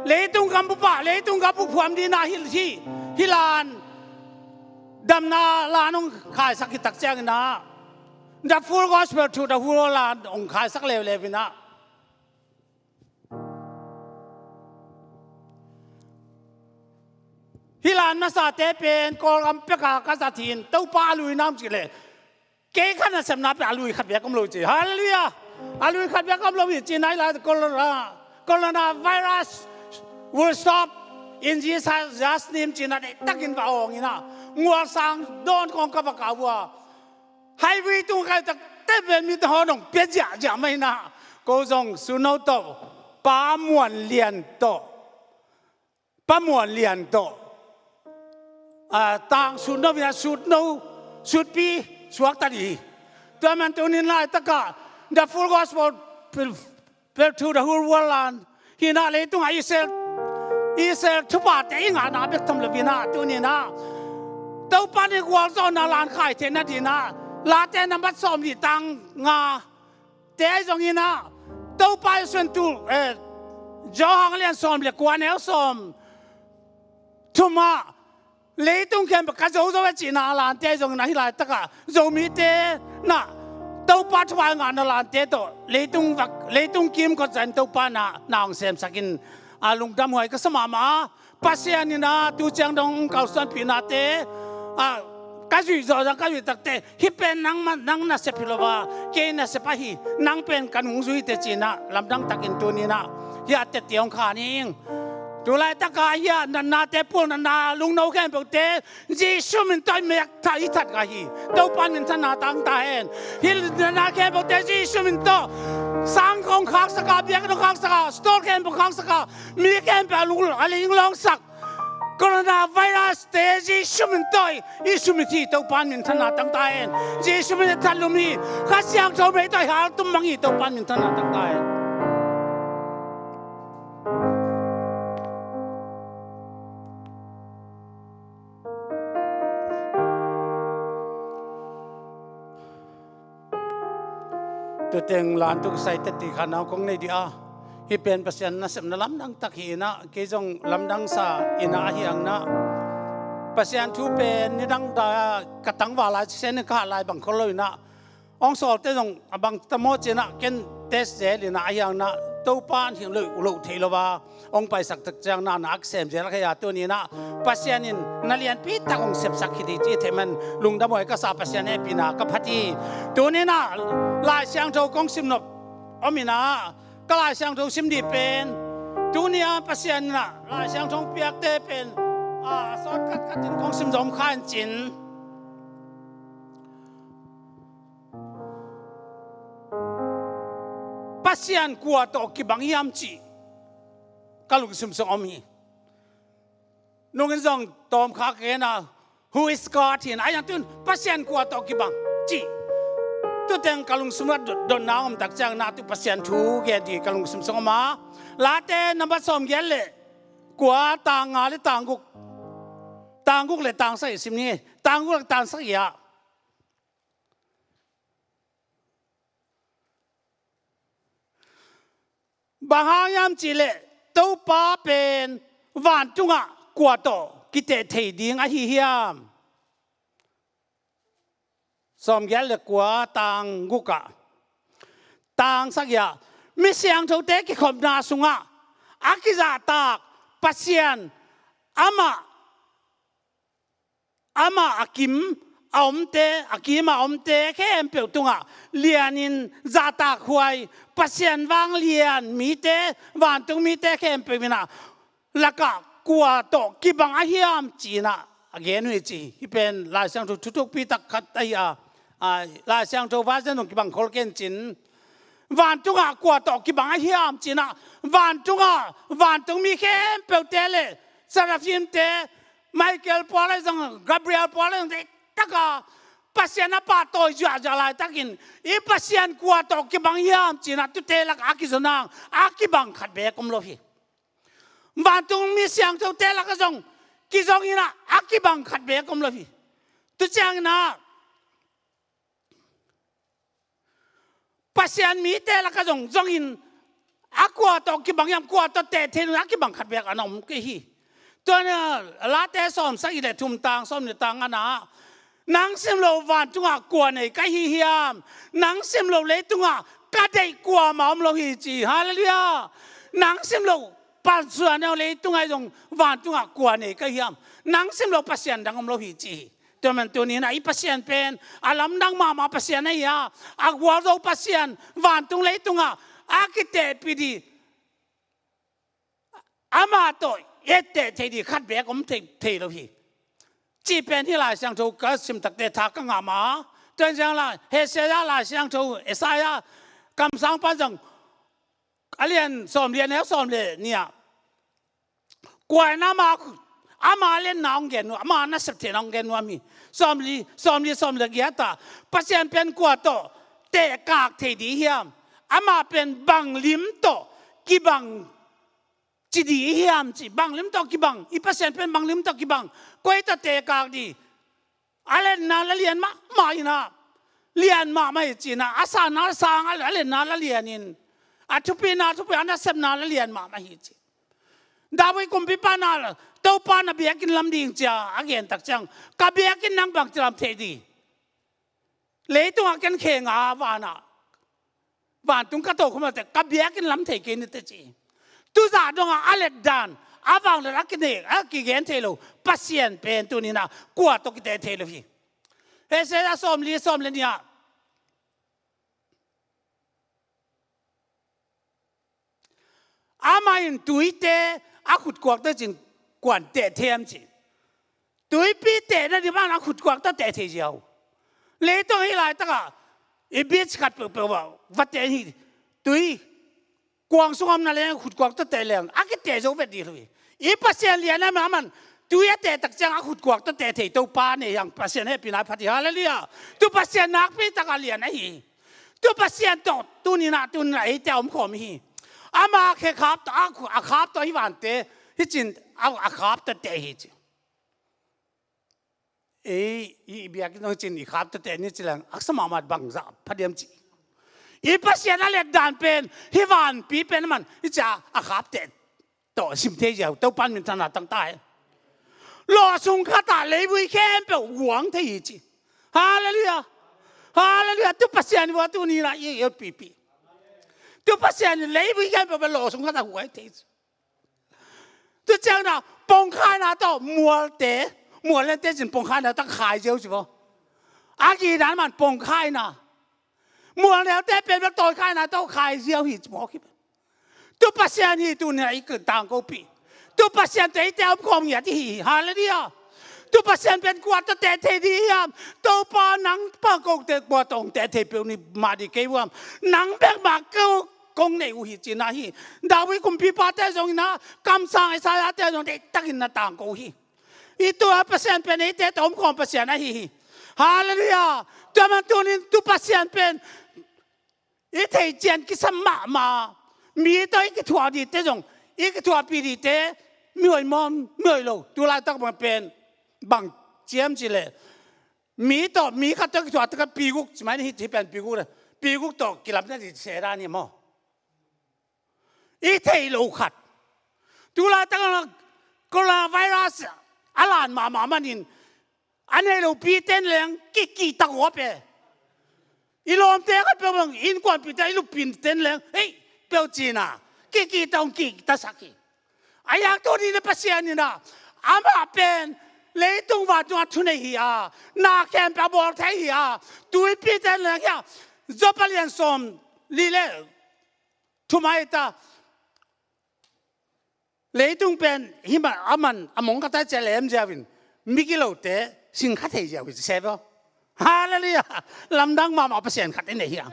เลยตุงกำปุปะเลยตุงกำปุพวมดีนาฮิลานดำนาลานองขายสักกิตักแจ้งนะ The full gospel to the whole land องขายสักเลววินะฮิลานมาสาเตเป็นกอลกัมเปกากาซาทินเต้าปาลุยน้ำจิเลเกี่ยขันสำนับอาลุยขัดเบียกำลุยจีฮาเลลูยาอาลุยขัดเบียกำลุยจีนายลายโคโรนาไวรัส will stop in Jesus' name จีนายตักินว่าองงี้นะงัวสังโดนของกับกาวว่าให้วิตุงใครตักเต้เป็นมิตรหอนงเปียจ่าไม่นะก็จงสุนโตปามวนเลียนโตปามวนเลียนโตต่างสุดโนวินาสุดโนสุดปีสวกตัดีตัวมันตัวนี้ไล่ตะกา the full gospel to the whole world ฮินาเลยตัวอิสราเอลทุบาแต่ยังงานนับทำละวินาตัวนี้นะตัวปานิกวอลโซนาลานขายเทนนาดีนะลาเตนับสอมดีตังงาแต่ไอ้ตรงนี้นะตัวไปส่วนตัวจอหังเลียนสอมเรียกว่าแนวสอมทุมาเลยต้องแข่งกับการโจมตีจีนอาลานเตจงนั่นที่ไรตะกะโจมตีน่ะตัวปัจจุบันงานอาลานเตโตเลยต้องกิมก็จะตัวปานะนางเซมสักินอาลุงดำหวยก็สมามาปัสยานี่นะตัวเจ้าดงเก่าสันปีนาเตก็อยู่จอจังก็อยู่ตักเตฮิเป็นนังน่ะเสพิลวาเกณฑ์น่ะเสพะฮีนังเป็นกันงซุยเตจีนะลำดังตักินตัวนี้นะที่อาจจะเตียงขานี่ดูแลตะกายานันนาเตปูนันนาลุงโนแกนเปเตจีสุมินตัยเมียกทายทัดกาฮีตัวปันนินทนาตังตาเอ็นฮิลนันนาแกนเปเตจีสุมินโต sang kong khang saka biak no khang saka store ken bu khang saka mi ken pa lung aling long sak coronavirus te ji shumin toi I shumin thi to pan min thana tang ta en ji shumin thalum ni kha siang tho me toi hal tum mangi to pan min thana tang ta enตัวเต็งหลานทุกใส่ติดขันเอาคงในดีอ่ะที่เป็นประชันนะสำนักลำดังตะขีนะเกี่ยงลำดังสาอินาเฮียงนะประชันทุเป็นนี่ดังตากระตังวาลายเส้นข้าลายบางคนเลยนะองสอบเตจงบางตะโมเจนะเกนเตสเจลินาเฮียงนะตัวป้านที่เลยอุลุเทลวาองไปสักตักจังนานักเสมเจริญขยะตัวนี้นะประชันนินนัเรียนปีตะองเสพสักขีดจีเทมันลุงดำมวยก็สาประชันเอปีนากับพัทีตัวนี้นะลายเสียงโจกงสิมนบอมินาก็ลายเสียงโจสิมดีเป็นตัวนี้ประชันนะลายเสียงโจเปียกเตเป็นสอดกัดจินกงสิมจอมข้านจินประชันกลัวตกกิบังยามจีก็ลุงสิมสองอมีนุ่งกันจงตอมขาเกนะ Who is God ที่ไหนอย่างตุนประชันกลัวตกกิบังจีตัวเต็งกลุงสมรดดนน้ำตักจังนาตุปัสยันทูเกียดีกลุงสมสงมาลาเตนับสมเกลเล่กว่าต่างงาหรือต่างกุกเลยต่างใส่สิมนี้ต่างกุกต่างสักอย่างบางยามจีเล่ตัวป้าเป็นวันจุงะกว่าโตกิเตเทดีงะฮิฮิยามสมเกลเล็กกว่าต่างกุกะต่างสักอย่างไม่เสียงเท่าเด็กขบนาสุงะอากิจาตากปัสยันอามาอากิมอมเตอากิมอมเตแค่เปียวตุงะเลียนินจาตากหวยปัสยันวางเลียนมีเตวันตุงมีเตแค่เปียววินาแล้วก็กลัวตกกิบังอาเฮียมจีน่ะเกณฑ์วิจีที่เป็นลายเสียงทุกปีตักขัดไลายเสียงว่าจะนุ่งกิบังโคลเกนจินวันจุงะกว่าตอกกิบังเฮียมจีน่ะวันจุงมีแค่เปิลเตเลซาราฟิมเตไมเคิลปอลเลยจังกาเบรียลปอลเลยจังตะกาปัสยานาปาโตยจ่าจ่าลายตะกินอีปัสยานกว่าตอกกิบังเฮียมจีน่ะตุเตลักอากิจนางอากิบังขัดเบกุมโลฟีวันจุงมีเสียงตุเตลักจงกิจงอินะอากิบังขัดเบกุมโลฟีตุเจงนะปัสยันมีเตลักจงอินอากว่าตอกกิบังยามกว่าตอเตเทนุอากิบังขัดเบกอันนั้นก็ฮีตัวเนี่ยลาเตซ้อมสักอีเดทุมตังซ้อมเนี่ยตังอันน่ะนังซิมโลวันจุงอ่ะกว่าเนี่ยก็ฮีเฮียมนังซิมโลเลยจุงอ่ะก็ได้กว่ามาอมโลฮีจีฮาเลลูยานังซิมโลปัสส่วนเนี่ยเลยจุงไอ้จงวันจุงอ่ะกว่าเนี่ยก็เฮียมนังซิมโลปัสยันดังอมโลฮีจีตัวมันตัวนี้นะอีปัสยันเป็นอาลัมดังมาปัสยันนี่ยาอากว่าเราปัสยันวันจุงเลยจุงอ่ะอากิเตปีดีอามาโตเอเตเทดีขัดเบกผมเทโลพีจีเป็นที่ลายเสียงโทก็สิมตักเตทักก็งามาตัวเสียงละเฮเซียลายเสียงโทเอสายะคำสั่งปัจจังอเลียนสอมเรียนแล้วสอมเลยเนี่ยกวยน้ามาอามาเล่นน้องเกนอามาน่าสับเทน้องเกนว่ามีสอมลีเกียตาปัจจัยเป็นกว่าโตเตะกากเทดีเฮียมอามาเป็นบังลิมโตกิบังจีดีเฮียมจีบังลิมโตกิบังอีปัสยันเป็นบังลิมโตกิบังก้อยตะเตะกากดีอะไรน่าละเลียนมาอีน่ะเลียนมาไม่จีน่ะอาสาน่าสางอะไรน่าละเลียนินอาทุปีน่าอันนั้นเสพน่าละเลียนมาไม่จีดาวไอ้กุมพิปานาละเต้าปานาเบียกินลำดิ่งจ้าอาเกนตักจังกับเบียกินนังบังจามเทดีเลยตัวกันเข่งวานะวันตุงกระโตขึ้นมาแต่กับเบียกินลำเทกินนี่จีตุจ่าดงอาเล็ดดานอาวังเลยรักกินเองอากิเกนเทโลปัสยันเป็นตัวนี้นะกว่าตกเตะเทโลพี่เฮเซราสอมเลยเนี่ยอามาอินตุยเตอาขุดกวกได้จริงกวนเตะเทียมจีตุยปีเตะนั่นที่บ้านอาขุดกวกได้เตะเทียวเลยต้องให้ลายตะกะอีบีชขัดเปล่าว่าวัดเตะนี่ ตุยกวางสงมนั่นเลยขุดกวางตัวแต่แรงอากิเตะจะเป็นดีเลยอีปัสเซียนเลียนนะมันตุยเตะตักจังอาขุดกวางตัวแต่เทตัวป้าเนี่ยยังปัสเซียนให้ปีนาพัทยาเลยเนี่ยตัวปัสเซียนนักพี่ตะการเลียนนะฮีตัวปัสเซียนตัวนี้นะตัวไหนเจ้าผมขอมีฮีอามาแค่ขับตัวอาขับตัวที่วันเตะที่จริงอาขับตัวเตะฮีจอีเบียกินต้องจริงอีขับตัวเตะนี่จริงอักษรมาบังจับพัดเดียมจีอีปัสยานั่นแหละด่านเป็นฮิวันปีเป็นมันอีจ้าอาขับเตะต่อสิมเทียเตัวปันเป็นถนัดตั้งใต้รอส่งข้าตาเลยวิแค่เป็นหวังที่อีจีฮาเลลูยาฮาเลลูยาตัวปัสยานี่ว่าตัวนี้ละยี่ปีตัวปัสยานี่เลยวิแค่เป็นรอส่งข้าตาหัวที่ตัวเจ้าน่ะปงข้าน่ะต่อมัวเตะมัวเล่นเตะจนปงข้าน่ะตั้งขายเจ้าใช่ปะอากีนั้นมันปงข้าน่ะมัวแล้วแต่เป็นประตูข้าน่ะต้องขายเจ้าหิจมอคิดตัวปัสยานี่ตัวเนี่ยอีกต่างกูปีตัวปัสยาเตะเจ้าความอย่างที่ฮาเลลูยาตัวปัสยาเป็นกวาดตัวเตะเทียมตัวปานังปากงเตะกวาดตรงเตะเทียมนี่มาดีเกี่ยวกับนังแบกมาเกี่ยวกงในอุหิจินาฮีดาวิคุมพิพาทแต่ตรงนั้นกำสังไอ้สายแต่ตรงนี้ตั้งอินต่างกูฮีอีตัวปัสยาเป็นไอ้เตะตัวความปัสยานะฮีฮาเลลูยาตัวมันตัวนี้ตัวปัสยาเป็นอีเทียเจนกิสมามีตัวอีกถั่วดีเตะตรงอีกถั่วปีดีเตะไม่ไหวมอมไม่ไหวโลตัวไรตั้งมาเป็นบังเจียมจิเลยมีข้าตัวถั่วตัวปีกุกใช่ไหมนี่ที่เป็นปีกุกเลยปีกุกตัวกิลับนั่นที่เสรานี่มั้งอีเทียโลขัดตัวไรตั้งโคโรนาไวรัสอาลานมามันนินอันนี้เราปีเต้นแรงกี่ตั้งหัวเปอีลมเตะก็เป็นว่าอินกวนปีเต้ลูกปีเต้นแรงเฮ้ยเปล่าจีน่ะกี่ตั้งตาสักไอ้ยังตัวนี้เนี่ยปัสยานี่นะอามาเป็นเลยตรงว่าตัวทุนเฮียนาแคมป์ไปบอกไทยเฮียตัวปีเต้นแรงเฮียจบไปเรียนสมลีเล่ทุกมาเอตาเลยตรงเป็นหิมะอามันอามงก็ได้เจริญเจ้าวินมิกิโลเตะสิงคัดเฮียวิเซฟฮาเลลูยาลำดังมาปัสยาขัดนี่เฮีย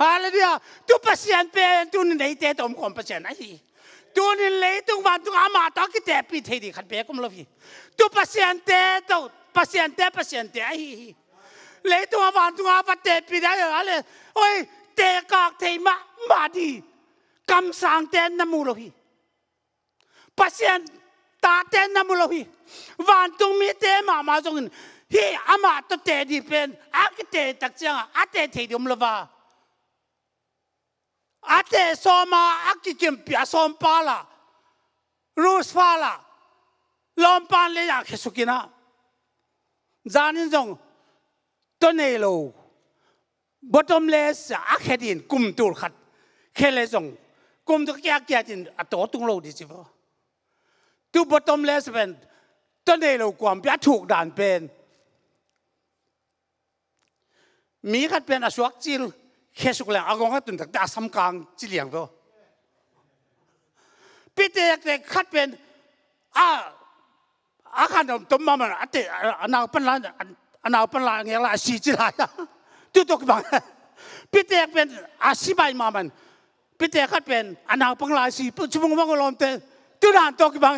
ฮาเลลูยาตัวปัสยาเป็นตัวนี้เตะตัวผมปัสยานะฮีตัวนี้เลยตรงวันตรงอามาตอกิเตะปีเทดีขัดเบกุมลฟีตัวปัสยาเตะตัวปัสยาเตะฮีเลยตรงวันตรงอาวัตเตะปีได้อะไรโอ้ยเตะกากเทมาดีกำสังเตะน้ำมูลฟีปัสยาตาเตะน้ำมูลฟีวันตรงมีเตะมาตรงนี้ฮีอามาตัวเตะดีเป็นอากิเตะตักจังอาเตะเทดีมลฟาอาเตะสมาอากิกิมพิอาสมปาลารูสฟาลาลอมปานเลยอยากสุกินะจานินจงตัวเนโลบอทอมเลสอาเคดินกุมตูร์ขัดเคเลจงกุมตัวแก่จินอัตโตตุงโลดิจิบะตัวบอทอมเลสเป็นตัวเนโลความพิอาถูกด่านเป็นมีขัดเป็นอสวกจิลแค่สุกแล้วอากงก็ตุนตักตาสำคัญจิเลียงตัวพิเตกเด็กขัดเป็นอาคารตัวมันอันเตอนาเป็นล้านอนาเป็นล้านเงี้ยละสี่จิลายตัวตัวบังพิเตกเป็นอาชีพใบมันพิเตกขัดเป็นอนาเป็นล้านสี่ชั่วโมงวันก็ลมเตตัวด่านตัวบัง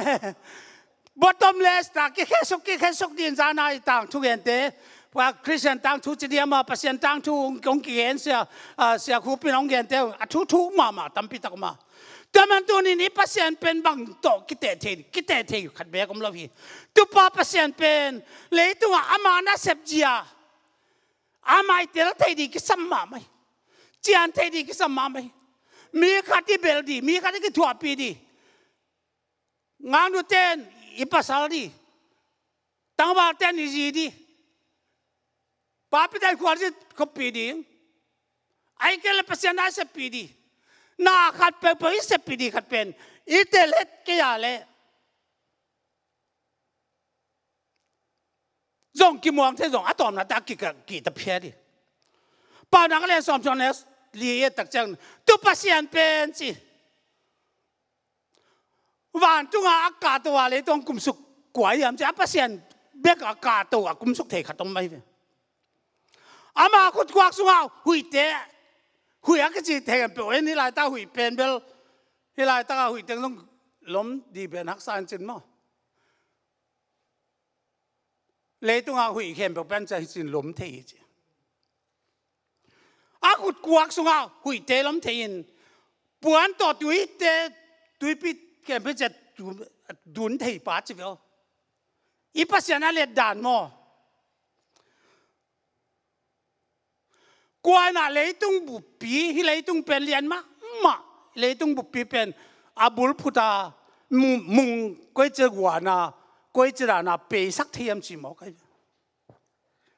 บอทอมเลสตาแค่สุกดินจานายต่างทุกอย่างเตว่าคริสเตียนต่างทุกที่มาปัสยานต่างทุกองค์เกียนเสียคู่พี่น้องเกียนเดียวทุกมาตั้มพิตักมาแต่มันตัวนี้ปัสยานเป็นบางโตกิเตเทขัดเบกมลวีตัวป้าปัสยานเป็นเลยตัวอามานาเซบจียอามาเตลเทดีกิสัมมาไหมจีอันเทดีกิสัมมาไหมมีขัดที่เบลดีมีขัดที่ถั่วปีดีงานดูเต้นอีปัสสาวดีตั้งว่าเต้นอีจีดีป้าพิจารณาควาจิตเขาปีดีไอ้แกเลปัสยานาเสปีดีน่าขัดเป็นเสปีดีขัดเป็นอีเตเล็ดเกียร์เลยจงกิมวงเทจงอะตอมนาตากี่ตะเพียดีป้านักเรียนสอมชนเนสลีเอตักจังตัวปัสยานเป็นสิวันจุงอากาศตัวเลยต้องกุมสุกกวยยามจะปัสยานเบกอากาศตัวกุมสุกเทขัดตรงไหมอามาขุดกวากสุงเอาหุยเตะ หุยก็จีเทียนเปลี่ยนนี่ลายตาหุยเป็นเบลนี่ลายตาหุยเต็งต้องล้มดีเป็นนักสานจินมั้งเลยต้องเอาหุยเขียนเป็นใจจินล้มเทียจีอากุดกวกสุงเอาหุยเตล้มเทียนปวนต่อตุยเตตุยปิดเขียนเป็นจะดุนเทียป้าจีเวลอีปัสยานาเล็ดด่านมั้งกวนอะเลยต้องบุปผีที่เลยต้องเป็นเรียนมาเลยต้องบุปผีเป็นอาบุลพุทธามุงก้อยเจกวานาก้อยเจรานาเปย์สักเทียมสิหมอกัน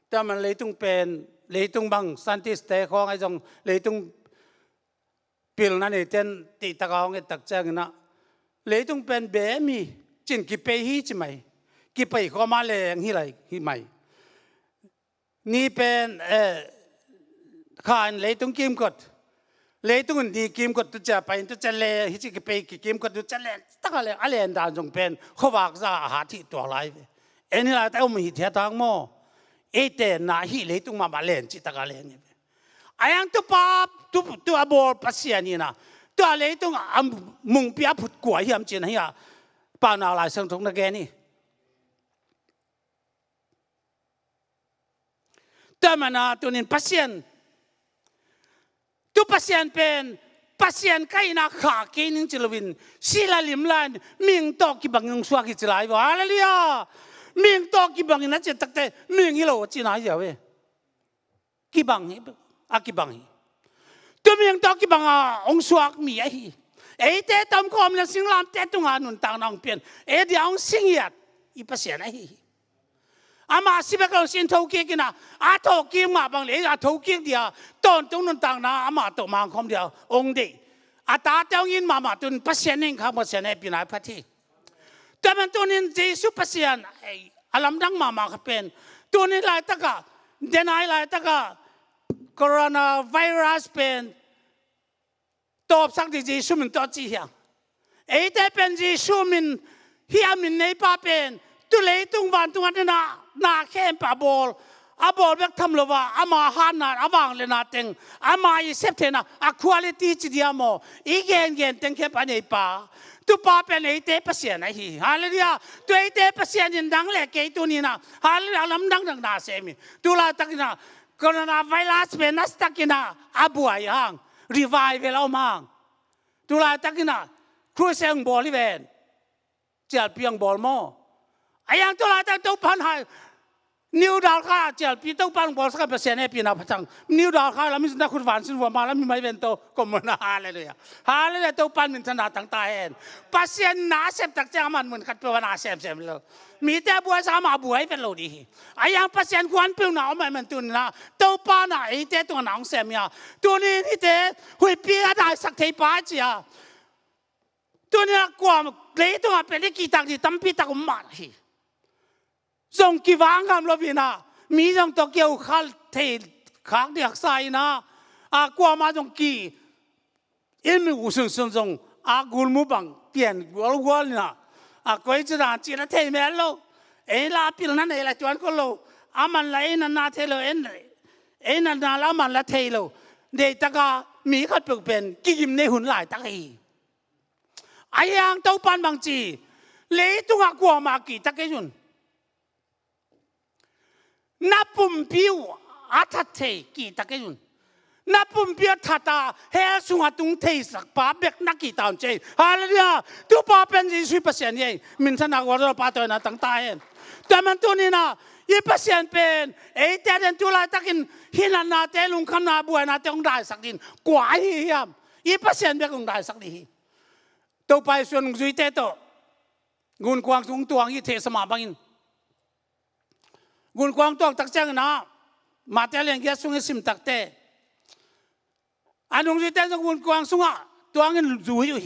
แต่มันเลยต้องเป็นเลยต้องบังสันติสเตย์ของไอ้จงเลยต้องปิลนั่นเองเต้นติดตะกาวเงี้ยตักแจ้งนะเลยต้องเป็นเบมีจินกี่เปย์ฮีใช่ไหมกี่ไปก็มาแรงที่ไรที่ไหมนี่เป็นข้าเลยต้องกิมกดเลยต้องดีกิมกดตุจะไปตุจะเล่ฮิจิกไปกิมกดตุจะเล่ตั้งอะไรอะไรอันดานจงเป็นเขาบอกจะหาที่ตัวไรเอ็นนี่แหละแต่ว่ามีเทียทางโม่เตน่าฮิเลยต้องมาเล่นจิตตะกาเล่นเนี่ยไอ้ยังตัวป้าตัวบอลปัสยานี่นะตัวเลยต้องมุงเปียผุดกลัวที่อันจีนให้ป้านาลายสังทงนักแกนี่แต่มันตัวนี้ปัสยาตัวปัสยาเป็นปัสยาใครนักขาเกนิงจิลวินศิลาลิมลานมิงตอกิบังยังสวากิจิลายวะอะไรเลยมิงตอกิบังนั่นจะตักแต่มิงฮิโลจีน่าเยอะเว้กิบังฮิกิบังฮิตัวมิงตอกิบังองสวากมีไอ้เตะตอมคอมแล้วสิงลามเตะตุงานุนต่างนองเปลี่ยนเดี๋ยวองสิงยัดอีปัสยาไอ้อามาสิบเก้าสินทุกข์กินะทุกข์มาบางเลยทุกข์เดียวตอนตรงนั้นต่างนะอามาตัวมังคมเดียวองค์เดียตาเจ้ายินมาตุนปัสยานิงข้าปัสยานิเป็นอะไรพัที่แต่มันตัวนี้เจสุปัสยานอารมณ์ดังมาขเป็นตัวนี้ลายตะกะเดนายลายตะกะโคโรนาไวรัสเป็นตบสักที่เจสุมันตัวจีเหียแต่เป็นเจสุมันเฮียมันในป่าเป็นตัวเล็กตรงวันตรงนั้นนาเข้มปะบอลบอลเบกทำเลว่ามาหันนาบางเลนาเต็งมาอีเซปเทนะคุณภาพจีดีามออีเกนเต็งเข้มปะในป่าตัวป่าเป็นเตะปัสยานะฮีฮาเลลูยาตัวเตะปัสยานี่ดังเล็กตัวนี้นะฮาเลลูยาลำดังนาเซมิตัวลาตักนะโคโรนาไวรัสเป็นนัสตักนะบัวยังรีไวเวลเอามังตัวลาตักนะครูเซงบอลลิเวนเจ้าเพียงบอลมอไอ้ยังตัวละแต่ตัวพันหายนิวดาร์ข้าเจ้าพี่ตัวพันบอลสักเปอร์เซ็นต์เนี่ยพี่น่าพังนิวดาร์ข้าแล้วมีนักขุดหวานสินหัวมาแล้วมีไม่เป็นตัวก็มันหาเลยฮาเลยตัวพันมันถนัดต่างตาเองปัสยานาเสพตักเจ้ามันเหมือนกัดตัวนาเสพเลยมีแต่บัวสามบัวให้เป็นโลดีไอ้ยังปัสยานควันเปล่าหนาวมันตุนนะตัวปาน่ะไอ้เจ้าตัวหนังเสพเนี่ยตัวนี้นี่เจ้าหุยปีได้สักเทปาเจ้าตัวนี้กว่าเลยตัวเป็นที่กีตักที่ตั้มปีตักมันฮีส่งกีวางคำลบินะมีจังตอกเกี่ยวขัดเทขังเดียกใส่นะกว่ามาจงกีอินมีอุศนจงกุลมุบังเปลี่ยนวัวนะก็จะด่าจีนเทเมลโลลาพิลนั่นละจวนก็โลมันละนันนาเทโลนันนาละมันละเทโลเดตกามีขัดเปลือกเป็นกิมในหุ่นหลายตะกี้ไอ้ยังเต้าปันบางจีเลยตัวกว่ามากี่ตะกี้จุนนับปุ่มพิวทัดเทกี่ตะกี้จุนนับปุ่มพิวทัดตาเฮสุงตุงเทสักป้าเบกนักกี่ตามเจฮาเลลูยาตัวป้าเป็น20%เองมินทนักวอร์ดป้าตัวนั้นตั้งตายแต่มันตัวนี้นะ20%เป็นแต่เดินตัวละตะกินหินนาเตลุงคำนาบัวนาเตองได้สักดินกว่าเฮียม20%เบกองได้สักดีตัวไปส่วนจุยเตโตกุนกวางสูงตัวงี้เทสมาบังอินกุนกวางตัวตักเจ้านะมาเตลียงแกสุงสิมตักเตอันนงจุยเตจงกุนกวางสุงอ่ะตัวงี้จุยอยู่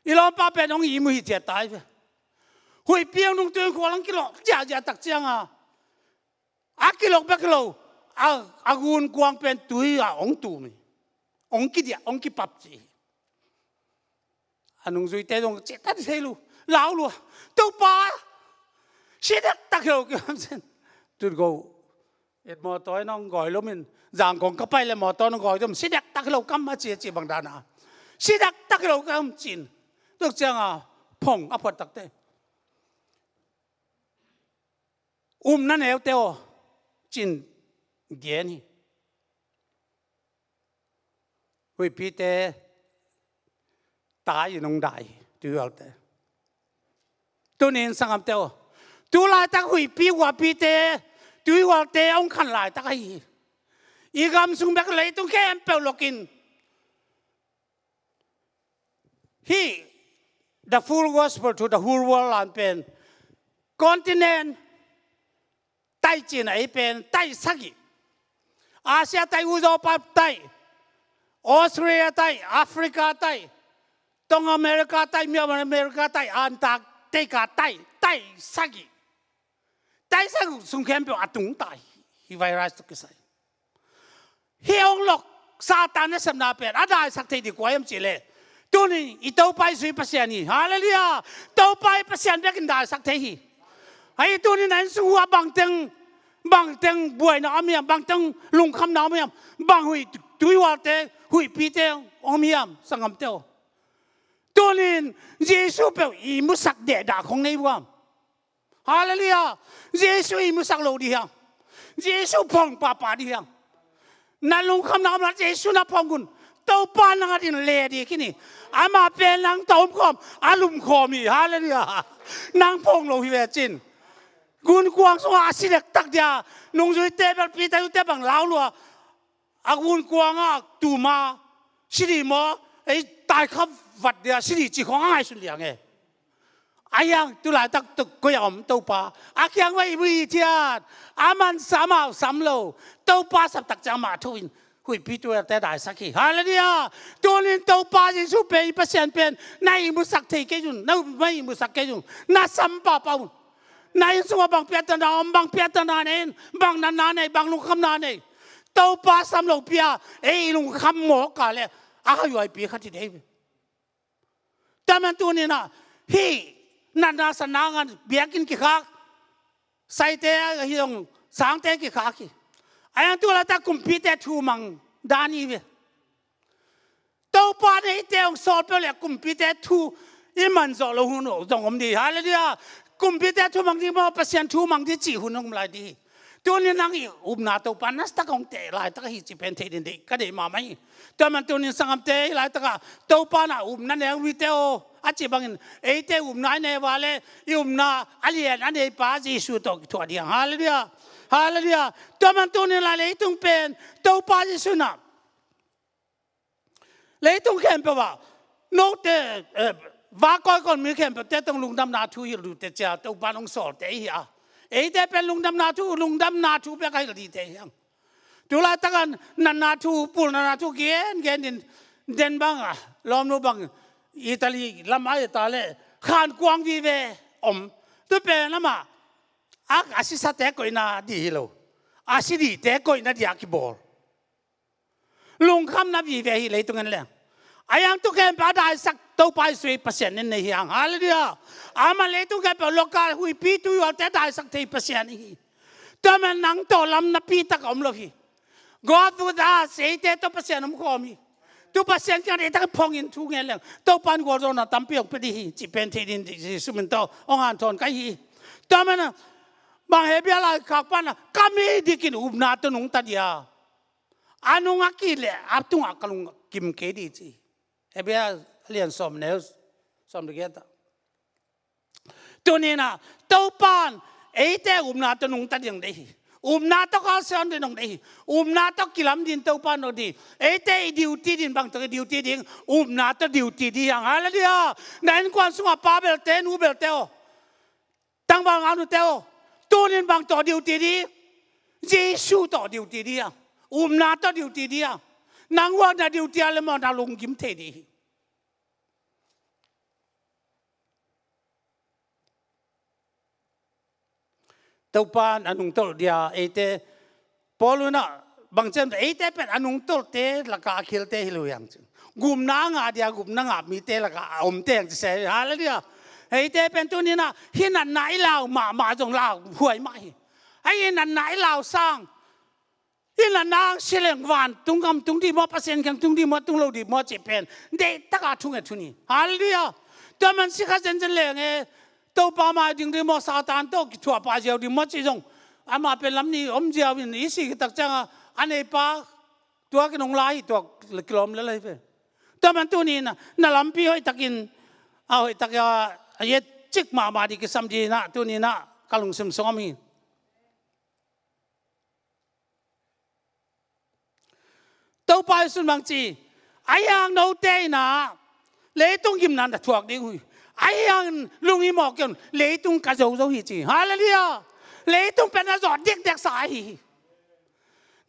อีลอป้าเป็นองอีมือเจียตายไปหุยเปียงนงตัวขวางกิโลจ่าตักเจ้ากิโลเบกิโลกุนกวางเป็นตัวองตูมีองกิเดียองกิปับจีอันนู้นจุดเตะตรงเจ็ดตัดเซลูลาวลูตัวป้าเสียดตักเราเกี่ยวกับเส้นจุดกู เอ็ดมอตัวน้องก่อยล้มินจางกงก็ไปเลยมอตัวน้องก่อยจมสิดักตักเรากำมาจีบังดานาสิดักตักเรากำจีนตุกเจ้าพงอภตักเตนั่นเอวเตวจีนเกียนี่วิพีเตตายอยู่นงได้ดูเอาเตตัวนี้สังคมเตวตัวลายตักวิพีว่าพีเตดูว่าเตองขันลายตักอีกำสุงแบบเลยต้องแค่เปล่าลูกินHe the full gospel to the whole world อันเป็น continent ใต้จีนไอเป็นใต้สักอาเซียใต้ยุโรปใต้ออสเตรเลียใต้แอฟริกาใต้ตรงอเมริกาใต้เมียอเมริกาใต้อันตาเตกาใต้ใต้สักใต้สักสุงแคมเปอตุงใต้ฮีไวรัสตุกิสัยเฮียองหลอกซาตานเนี่ยสำนักเป็นอะไรสักทีดีกว่ายังจีเล่ตัวนี้อีเต้าไปสุยเปอร์เซ็นต์นี่ฮาเลลูยาเต้าไปเปอร์เซ็นต์เบกินได้สักทีไอ้ตัวนี้นั้นสัวบางตึงบวยน้ำเมียมบางตึงลุงคำน้ำเมียมบางหุยตุยวัดเตหุยปีเตอเมียมสังคมเต้าตัวนี้เยซูเป็นอีมุสักเดดาของในวังฮาเลลูยาเยซูอีมุสักโลดีฮังเยซูพงป้าดีฮังนั่นลุงคำน้ำนั้นเยซูนับพงกุนเต้าปานนังดินเลดีขี้นี่อามาเป็นนังเต้าคอมอาลุมคอมีฮาเลลูยานังพงโลหิเวจินกุนกวางสวาสิเด็กตักเดียนุ่งจุยเตะแบบปีตายุเตะบังลาวลัวอากุนกวางอ่ะตูมาสิริมอไอ้ตายขับวัดเดียสิริจีของง่ายสุดเลี้ยงไงอายังตุลาตักตุกก็ยอมเต้าปาอาเคียงไว้วิเทียนอามันสามาวสามโลเต้าปาสับตักจามาทุนหุยพี่ตัวแต่ได้สักทีฮาเลลูยาตัวนี้เต้าปาจิสุเปย์เปอร์เซ็นต์เป็นนายมุสักเทกิจุนนายไม่มุสักเกจุนน่าสัมปะปาวุนนายสัวบางเปียตนาบางเปียตนาเองบางนาเองบางลุงคำนาเองเต้าปาสามโลเปียไอ้ลุงคำหมอกาเลยอาอยู่ไอ้ปีขัดที่เดียวแต่มันตัวนี้นะฮีนันนาสนางานเบียกินกี่ขาใส่เตะฮียงสางเตะกี่ขากี่ไอ้ยังตัวละตากุมพีเตะทูมังดานีเวเต้าปาเนี่ยเตะองสอบไปเลยกุมพีเตะทูอีมันจะเราหุ่นตรงผมดีฮะเลยเนี่ยกุมพีเตะทูมังที่มาเปอร์เซ็นต์ทูมังที่จีหุ่นผมเลยดีตัวนี้นั่งอยู่นาเต้าปานัสตะกงเตะลายตะกี้จีเป็นเทดินดีก็ได้มาไหมตัวมันตัวนี้สังเตะลายตะกี้เต้าปาน่ะนั่นเองวิเตออาจีบังเอเตนั่นเนี่ยว่าเลยนาอะไรนั่นเองป้าจีสุดตัวเดียวฮะเลยเนี่ยฮาเลลูยาตัวมันตัวนี้ละเลยต้องเป็นตัวป้าจิสุนับเลยต้องเข้มไปว่าโน้ตว่าก้อยคนมีเข้มไปแต่ต้องลุงดำนาทูอยู่แต่เจ้าตัวป้าต้องสอนแต่อีอะเอเดเป็นลุงดำนาทูไปใครก็ดีแต่ยังตัวละตั้งนันนาทูปูนันนาทูเกณฑ์เด่นบ้างอะลอมโนบ้างอิตาลีลำไอตาเล่ขานกวางวีเวตัวเป็นละมาอาศิสัตย์ก็อินาดีฮิโลอาศิดีเตก็อินาดีอาคิบอลลุงคำนับยีเวฮิเลยตรงนั้นแหละอายังตุกแกมปาได้สักตัวไปสวยเปอร์เซ็นต์นี่ยังฮาเลลูยาอามาเลยตุกแกมปาโลกาหุยปีตุยว่าแต่ได้สักที่เปอร์เซ็นต์นี่แต่มันนังโตลำนับปีตะกอมโลฮีก็ดูดาเสียเตตัวเปอร์เซ็นต์มันก็มีตัวเปอร์เซ็นต์กันเองถ้าพองอินทุกเงี้ยเลยตัวปันก็โดนตั้มเปียกไปดีจีเป็นที่ดินที่สุมันโตองค์อันทอนกันฮีแต่มันบางเฮบีอะไรขับปันกามีดิกินอุบนาตนุงตัดยาอานุงกิเลอับตุงอักลุงกิมเคดีจีเฮบีเรียนสอมเนสสอมเด็กต่างตัวนี้นะตัวปันเอเตอุบนาตนุงตัดยังได้อุบนาตก็เสียนดินงได้อุบนาตกิลามดินตัวปันโอดีเอเตดิวตีดินบางตัวดิวตีดินอุบนาตดิวตีดิยังอะไรเดียนั่นความสุขป้าเบลเตนูเบลเตโอตั้งบางอานุเตโอตัวนี้บางตัวดิวตีดีเยซูตัวดิวตีดีอ่ะนาตัวดิวตีดีอ่ะนางว่านาดิวตีอะไรมันนาลงกิมเทดีตัวปานอนุงตัวเดียเอเตพอลุนะบางเช่นเอเตเป็นอนุงตัวเตละกาคิลเตฮิลุยังจึงกุมนางาเดียกุมนางามีเตละกาอมเตงจะเสียอะไรเดียเอเตเป็นตัวนี้นะหินันไหนเรามาจงเราห่วยไม่ให้หินันไหนเราสร้าง อินละนางเชลงวันตุงกำตุงดีมอเปอร์เซ็นต์กันตุงดีมอตุงโลดีมอเจเปนเดตกาทุงเอทุนีฮาเลลูยาตัวมันสิข้าเจนเจเลงตัวปามาดึงดีมอซาตานตัวกิทัวปาเจียวดีมอจีจงอามาเป็นลำนี้เจียววินอีสิตักจังอันนี้ปาตัวกินองไลตัวกลมเลยเพื่อตัวมันตัวนี้น่ะลำพี่ให้ตักินเอาให้ตักยาเย็ดจิกมาดีกิสัมดีนะตัวนี้นะกลุงซิมสงมีตัวไปสุนบางจีไอ้ยังโนเตนะเลยต้องกิมนันแต่ถวกดิ้งหุยไอ้ยังลุงอีหมอกกันเลยต้องกระโจหิจีฮาเลลูยาเลยต้องเป็นอาจอดเด็กสาย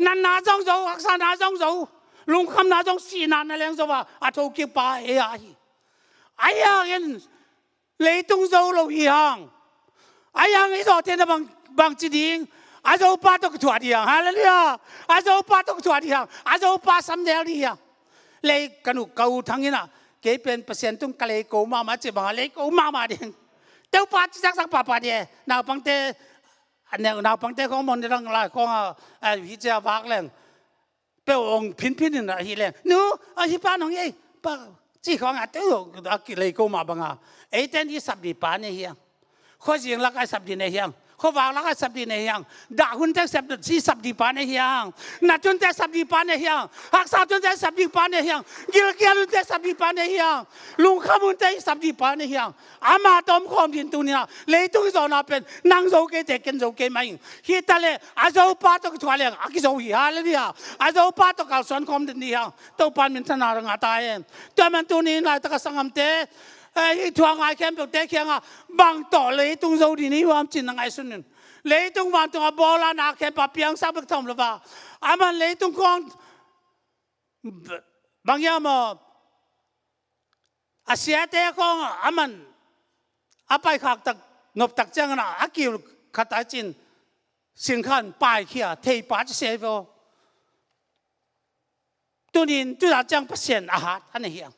นันนาจงโจอักษรนาจงโจลุงคำนาจงสีนันนั่นเองจะว่าอาทุกิปาเฮียไอ้ยังเลยต้องโจโลหิยังไอ้ยังไอ้จอดเทนบางจีดิงอาจจะอุปาตกถั่วดีฮะเลยเนี่ยอาจจะอุปาตกถั่วดีฮะอาจจะอุปาสำเร็จดีฮะเลยกันอุกเอาทั้งนี้นะเก็บเป็นเปอร์เซ็นต์ตุ้งกะเลยกูมาเจ็บมาเลยกูมาดิเดี๋ยวป้าจะสักป้าเดียนาปังเตอันนี้นาปังเตของมันเรื่องอะไรของวิจารณ์วักเรื่องเป้าองพินนี่นะฮีเรื่องนู้ฮีป้าน้องยัยป้าจีของอ่ะตัวเลยกูมาบังอ่ะไอ้เต้นที่สับดีป้าเนี่ยเฮียข้อเสียงรักไอ้สับดีเนี่ยเฮียเขาว่าแล้วก็สับดีในยังด่าหุ่นแต่สับดีสับดีปานในยังนัดจนแต่สับดีปานในยังหักษาจนแต่สับดีปานในยังกิลกิลุนแต่สับดีปานในยังลุงขมุนแต่สับดีปานในยังอามาตอมความยินตุนี่นะเลยตุกโซนาเป็นนางโซเกเจกันโซเกไม่ฮิตาเลอาโซปาตกทัวเลงอากิโซฮิฮาเลนี่อาโซปาตกเอาส่วนความดินนี่ยังตัวปานมินทนารงอาตายตัวมันตัวนี้นายตะกสังคมเตทัวงไอ้แคมป์เตะแข่งบางต่อเลยตรงโซดีนี้ว่าจินนังไอ้ส่วนนึงเลยตรงวันตรงบอลนักแข่งปะเปียงซับทำหรือเปล่าอามันเลยตรงกองบางอย่างมาอาเซียเตะกองอามันอาไปขักตักนบตักจังนะอากิวขัดไอจินสินค้าไปเขียเทปาจะเสียไปตัวนี้ตัวจังเปอร์เซ็นต์อาหารอันนี้ยัง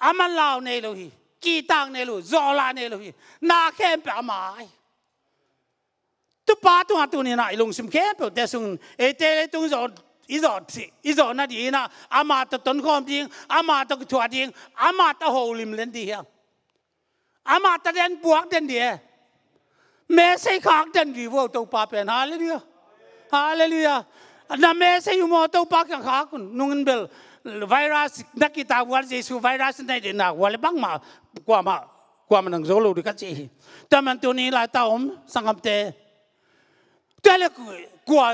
อามันลาวในโลหิกีตังในโลจอลาในโลหินาเข้มไปอามาตุปาตัวนี้นะลงสิมเข้มไปแต่ส่งเตะตรงจออีจอนั่นดีนะอามาตต้นความจริงอามาตถั่วจริงอามาตโหลิมเลนดีฮะอามาตเดินบวกเดินดีเมสใขากเดินดีว่าตัวปาเป็นฮาเลลูยาฮาเลลูยานั่นเมสอยู่มอตัวปากันขากนุ่งเบลไวรัสนักกีฬาวันเจสุไวรัสในเดือนหน้าวันบังมากว่ามันนั่งโซโล่ดูกันจีแต่มันตัวนี้หลายตาสังคมเตะแต่เลยกว่า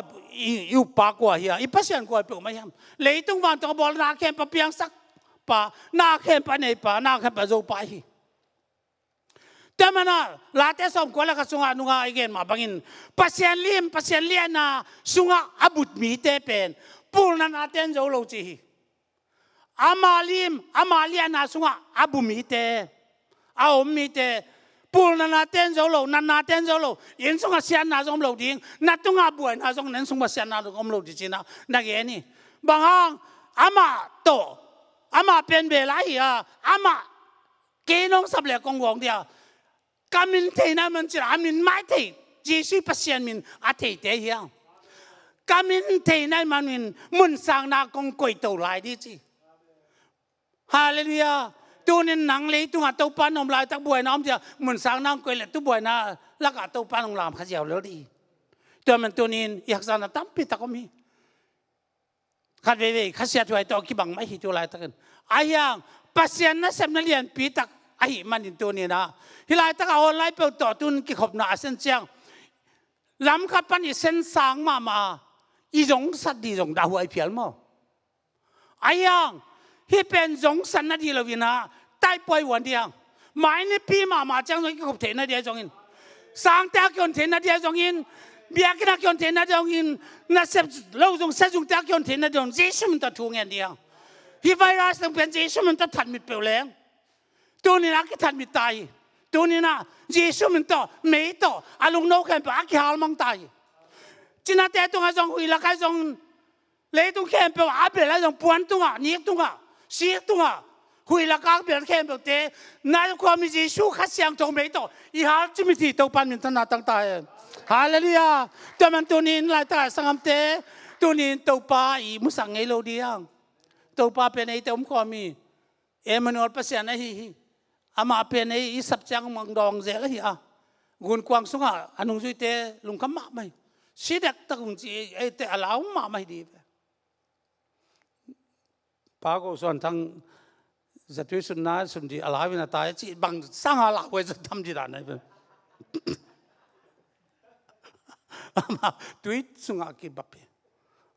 อยู่ปากกว่าเฮียอีพัศยันกว่าเปล่าไม่ยังเลยต้องวันต้องบอลนาเข้มปะเปียงสักปะนาเข้มปะในปะนาเข้มปะโจไปแต่มันน่ะลาเตสอมกว่าแล้วก็สุงานุงาอีกเองมาบังอินพัศยันเลี้ยนนะสุงาอาบุตมีเตเป็นปูนนาเตนโจโลจีอามาเลียนนะสุงาอาบุมีเตอาอมมีเตปูนนาเตนโจโลนาเตนโจโลยินสุงาเสียนนาจงโลดิ้งนัดตุงอาบวยนาจงนั้นสุงาเสียนนาจงโลดิจินะนักเอ็นี่บางครั้งอามาโตอามาเป็นเบลาฮีอามาเกนองสับเล็กกงวงเดียวกามินเทน่ะมันจะอามินไม่เทจีสุพัศยันมินอาเทเทียงกามินเทน่ะมันมินมุนสังนากงกวยโตหลายดีจีฮาเลลูยาตัวนี้หนังเลยตัวตัวปานนมลายตักบวยน้ำเดียวมุนสังนางกวยเลยตัวบวยน่ะแล้วก็ตัวปานนมลามขยับแล้วดีตัวมันตัวนี้อยากสานตั้มปิดตะก็มีขัดเว่ขัดเสียถวยตัวกี่บังไม่หิตัวลายตะกันอายังพัศยันน่ะเสมนัเรียนปีตักไอ้มันตัวนี้นะฮิลายตะกเอาไล่เปิดต่อตุนกี่ขบหนาเส้นเจียงลำขัดปันอีเส้นสางมาอีจงสัตดีจงดาวไอเพียลมั้งไอ้ยังที่เป็นจงสันนาดีเราวินาใต้ปล่อยวันเดียงหมายในปีมาจังจงกี่ขบเทนนาเดียจงอินสางแต่กี่คนเทนนาเดียจงอินเบียกินักกี่คนเทนนาเดียจงอินน่าเสพเราจงเสพจงแต่กี่คนเทนนาเดียจงเจสุมันตัดทวงเงินเดียงที่ไวรัสต้องเป็นเจสุมันตัดทันมิดเปล่าแรงตัวนี้นักทันมิดตายตัวนี้นะเจสุมันต่อไม่ต่ออาลุงโนแค่ปากขี้หาลมังตายจีน่าแต่ตัวจงหุยละใครจงเลยตัวแค่เปล่าอาเบลแล้วจงปวนตัวนี้ตัวเสียตัวหุยละก้าวเบลแค่เปล่าเตะนายความมีเจสุขัดเสียงจงไม่ต่ออีหาจิมิตีตัวปันมินทนาตั้งตาย ฮาเลลูยาแต่มันตัวนี้หลายตาสังเตตัวนี้ตัวป้าอีมุสังเงโลเดียงตัวป้าเป็นไอ้ตัวมขอมีมันอดภาษาไหนอามาเป็นไอ้สับจังมังดองเจละเฮียกุนกวางสุงะอันนุ่งจุยเตลุงคำมาไม่สิเด็กตะกุนจีไอ้เตอลาวมาไม่ดีป้าก็ส่วนทั้งจะทุยสุนนะสุนดีอลาวินาตายจีบังสังอาลาเวจะทำจีดานไหนเป็นมาทุยสุงะกิบับเป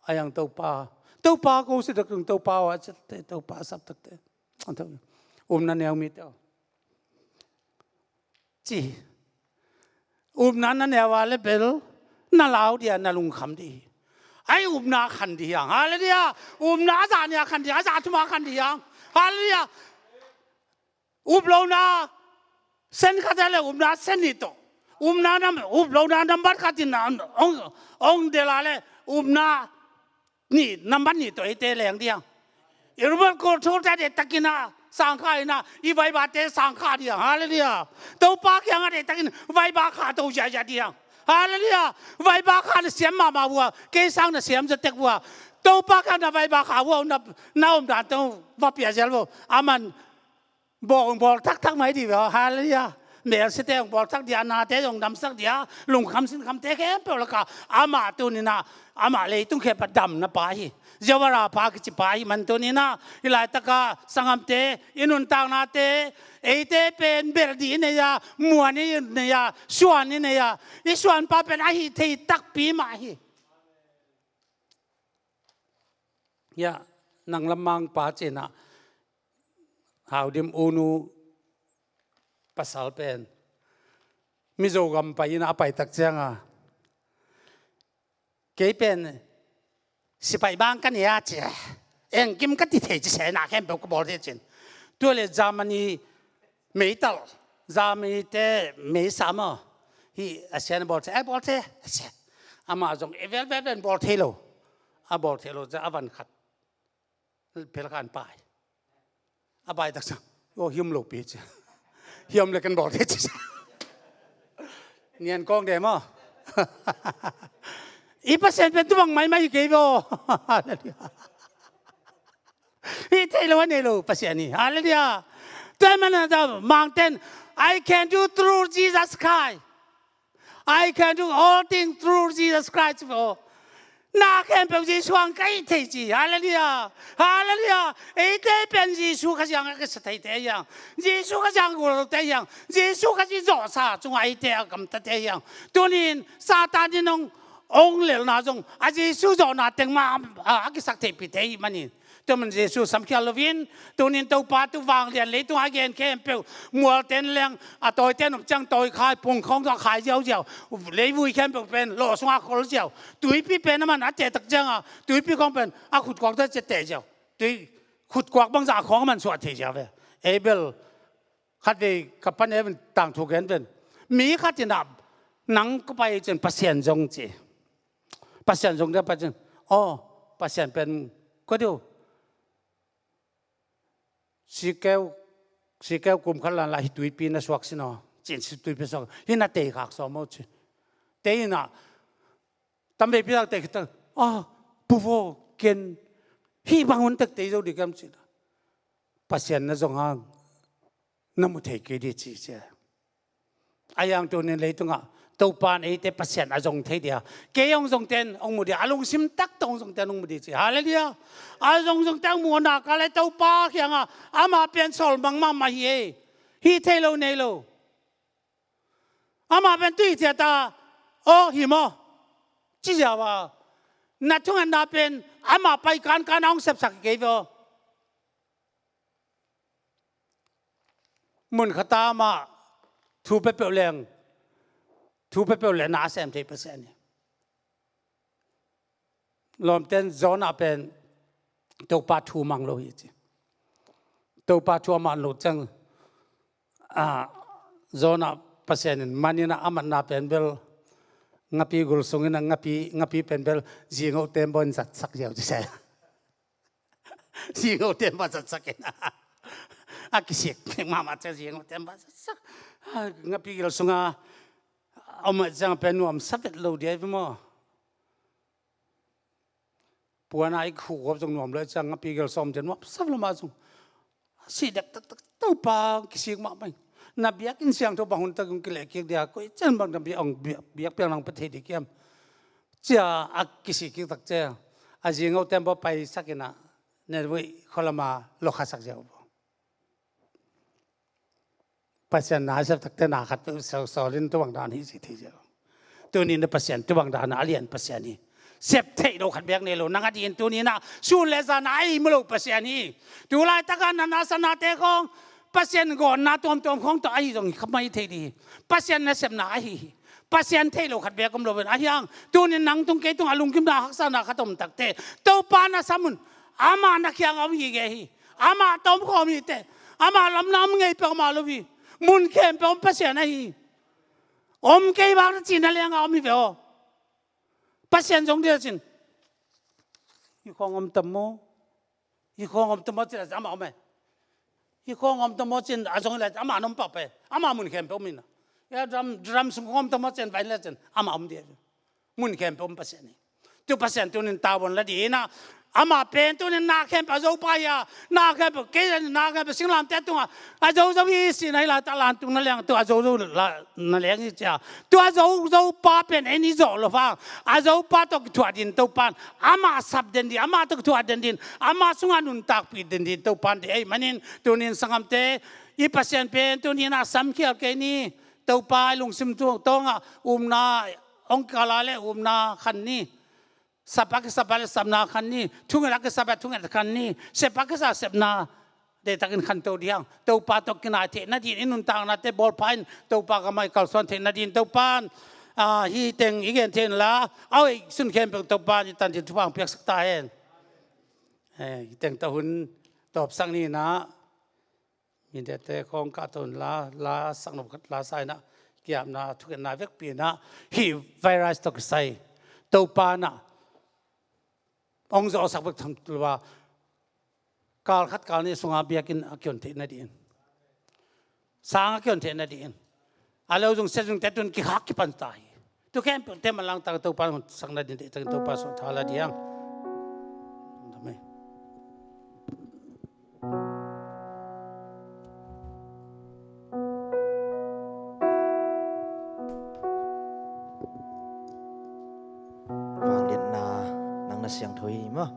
อายังตัวป้าก็สิเด็กตัวป้าว่าจะตัวป้าสับตักเตอันเท่านั่นเนี่ยมีเท่าจีนั่นเนี่ยว่าเลเบลน่าเล่าเดียน่าลุงคำดีไอ้น่าขันดีอย่างฮาเลลูยาน่าจานเนี่ยขันดีอาจารย์ทุมาขันดีอย่างฮาเลลูยาเราน่าเส้นขัดเลยน่าเส้นนิโตน่าเราน่านับบัตรขัดน่ะองเดลาเลยน่านี่นับบัตรนี่ตัวไอ้เตะแรงดีอย่างรู้ว่ากูโทษใจตะกินนะสังขารนะอีไว้บาเตสังขารดีอย่างฮาเลลูยาตัวป้าแข่งอะไรตะกินไว้บาขาตัวใหญ่ดีอย่างฮาเลลูยาไว้บาขาเนี่ยเสียมมาวัวเกสังเนี่ยเสียมจะเต็กวัวตัวป้าแข่งนะไว้บาขาวัวน้าด่านตัวว่าเปียเจลวัวอามันบอกทักไม่ดีวะฮาเลลูยาเมื่อสิเตงบอกทักเดียนาเตยงดำสักเดียลุงคำสินคำเตะแค่เปล่าละค่ะอามาตัวนี้นะอามาเลยตุ้งแค่ปัดดำนะป้าฮีเจ้าว่าราพากิจป้าฮีมันตัวนี้นะอีหลายตะกาสังคำเตอินุนต่างนาเตเอเตเป็นเบลดีเนี่ยมัวนี่เนี่ยส่วนนี่เนี่ยอีส่วนป้าเป็นไอฮีที่ตักปีมาฮียะนังละมังป้าเจนะหาวดิมอูนูpasal pen mizo gam pa ina pai tak changa ke pen sipai bang kan ya che eng kim ka ti the chi se na khem ko bol de chin to le zamani mei tal zamani te mei sama hi asian bol che bol che ama jong evel vel bol thelo a bol thelo ja avan khat pel kan pai a pai tak sa o hium lo pi che hiểm là cần bỏ thế chứ niên con đẹp mà ít bác sĩ bên tôi bằng máy cái vô ít thấy lâu này lâu bác sĩ này hallelujah tôi mà là mang tên I can do through Jesus Christ I can do all things through Jesus Christ for na khen biểu gì xuống cái thế gì hallelujah hallelujah ấy thế bên gì xuống cái dạng cái sự thế dạng gì xuống cái dạng của thế dạng gì xuống cái gì rõ sa chúng ấy thế cầm thế dạng cho nên Satan đi nông ông liền nói rằng à gì xuống rõ na tiếng mà cái sắc thế bị thế mà nhìnตัวมันเยซูสัมผัสลวินตัวนี้ตัวป้าตัววางเรียนเลยตัวหายเงินแค่เปล่ามัวเต้นแรงตัวเต้นจังตัวขายปุ่งของตัวขายเจ้าเลยวุ้ยแค่เปล่าเป็นหล่อสง่าคนเจ้าตัวพี่เป็นน้ำมันอาจจะตักจังตัวพี่ของเป็นขุดกวางตัวจะเตะเจ้าตัวขุดกวางบางจากของมันสวดเทียบเอเบลขัดไปกับพันเอเป็นต่างถูกกันเป็นมีขัดจะนับนังก็ไปจนปัสยันจงจีปัสยันจงได้ปัสยันปัสยันเป็นก็เดียวสีแก้วกลุ่มขันลานลายตุยปีน่ะสวักสินะจีนสิตุยปีสองที่น่าเตะหักสองมั้งจีเตะน่ะตั้มเบปีรักเตะตั้งผู้ว่าเก่งฮีบางวันตักเตะเจ้าดีกันจีนะปัสยันน่ะจงหางน้ำมุเทกีดีจีเจ้อายังตัวนี้เลยตรงตัวปานไอ้เตะปัสยันอาจงเทียเดียเกี่ยงจงเต้นองมุดีอารมณ์ซิมตักตรงจงเต้นองมุดีจีฮาเลลูยาอาจงเต้นมัวนักอะไรตัวป้าเขียงอามาเป็นสอลบังมาเย่ฮีเทโลเนโลอามาเป็นตุยเจตาหิมะจีเจ้าว่านัดทุ่งอันนาเป็นอามาไปการองเสพสักเกี่ยวมุนขตามาทูเปเปลแรงทูเปเปลแรงน่าเสียมที่เปอร์เซ็นต์ลมเต้นโซนเป็นตัวปลาทูมังโลหิตตัวปลาทูมังโลจังโซนเปอร์เซ็นต์มันนี่นะอามันน่าเป็นเบลงับปีกุลสงนะงับปีเป็นเบลจีงเอาเต็มบนสักเดียวจะใช่จีงเอาเต็มบนสักนะอากิเสกมาจะจีงเอาเต็มบนสักงับปีกุลสง เอามาจังเป็นนวมสับเราเดียวไปมั้งปัวนายขู่กับจงนวมเลยจังปีเกลซอมจันว่าสับเรามาจงสิเด็กเต้าปากกิสิกมาไม่นับเบียกินเสียงทุบหุ่นตะกุงกิเลกิเดียก็จันบางนับเบียองเบียเปียงนังประเทศดิเกมจะอักกิสิกิตักเจ้าอาจจะเอาเต็มไปสักนะเนี่ยวิคนละมาโลกาสักเจ้าภาษาหนาสักตักเตนาขัดสอลินตัวบางด้านนี้สิที่เจ้าตัวนี้ในภาษาตัวบางด้านอาเลียนภาษานี้เสพเทโลขัดแบกเนี่ยโลนังอดีตตัวนี้นะชูเลซานายมโลภาษานี้ตัวไรตะกันนาสนาเตคงภาษาก่อนนาตัวของตัวไอ้ตรงขไม่เทดีภาษาเนี่ยเสพนายภาษาเทโลขัดแบกกำลังเป็นอะไรอย่างตัวนี้นังตรงเกตตรงอารมณ์กิมนาหักษณะขัดตมตักเตตัวปานาสมุนอามานักยังเอาอีกไงอามาตอมขอมีเตอามาลำน้ำไงเปล่ามาลูบีมุนเข้มเปล่าภาษาไหนอมเกย์บ้านจีนอะไรยังเอามีเปล่าภาษาจงเดียวจินยี่ของอมตมโมยี่ของอมตมโมจินอามาเอาไหมยี่ของอมตมโมจินอาจงเลยอามาน้องปะไปอามามุนเข้มเปล่ามีนะยาดรัมสุงอมตมโมจินไปเลยจินอามาอมเดียวมุนเข้มเปล่าภาษานี้ตัวภาษาตัวนี้ตาวันละดีนะอามาเป็นตัวนี้นาเข้มไปโจไปยานาเข้มไปเกย์นาเข้มไปสิงลามเตตัวอาโจวิสินให้ละตลาดตัวนั่นแหละตัวอาโจละนั่นแหละนี่จ้าตัวอาโจป้าเป็นไอ้นี่โจหรือเปล่าอาโจป้าต้องถั่วดินตัวปันอามาสับดินดีอามาต้องถั่วดินอามาสุงานุนตักปีดินตัวปันเอ้ยมันนี่ตัวนี้สังคมเตอีภาษาเป็นตัวนี้นะสัมเขียวแค่นี้ตัวป้าลุงซิมตัวตองนาองค์กาลาเลนาขันนี้สับปักสับปักสับนาขันนี้ทุ่งรักสับปักทุ่งรักขันนี้เสปักสับเสพนาเดตักินขันตัวเดียงตัวปาตกินอาเทนาดีอินุนตังนาเตบอลพันตัวปากไม่กัลส่วนเทนาดีตัวปานฮีเต็งอีกเทนละเอาอีกสุนเข้มเป็นตัวปานตันจิตทุบังเปียกสักตาเองฮีเต็งตะหุนตอบสังนี้นะมีแต่ของกาตุนลาสังนบลาไซนะเกี่ยมนะทุกนาเวกปีนะฮีไวรัสตกไซตัวปานะองค์จะสักแบบทำตัวว่าการคัดการนี้ส่งอาเบียกินอาเกียนเทนดีนสางอาเกียนเทนดีนอะไรจงเสจงแต่ตุนกิฮักกิปันตายตัวแค่เต็มมันลังตักตัวปานสังนาดินตักตัวปานสุดท้ายละเดียงทำไมเสียงถอยมั้ง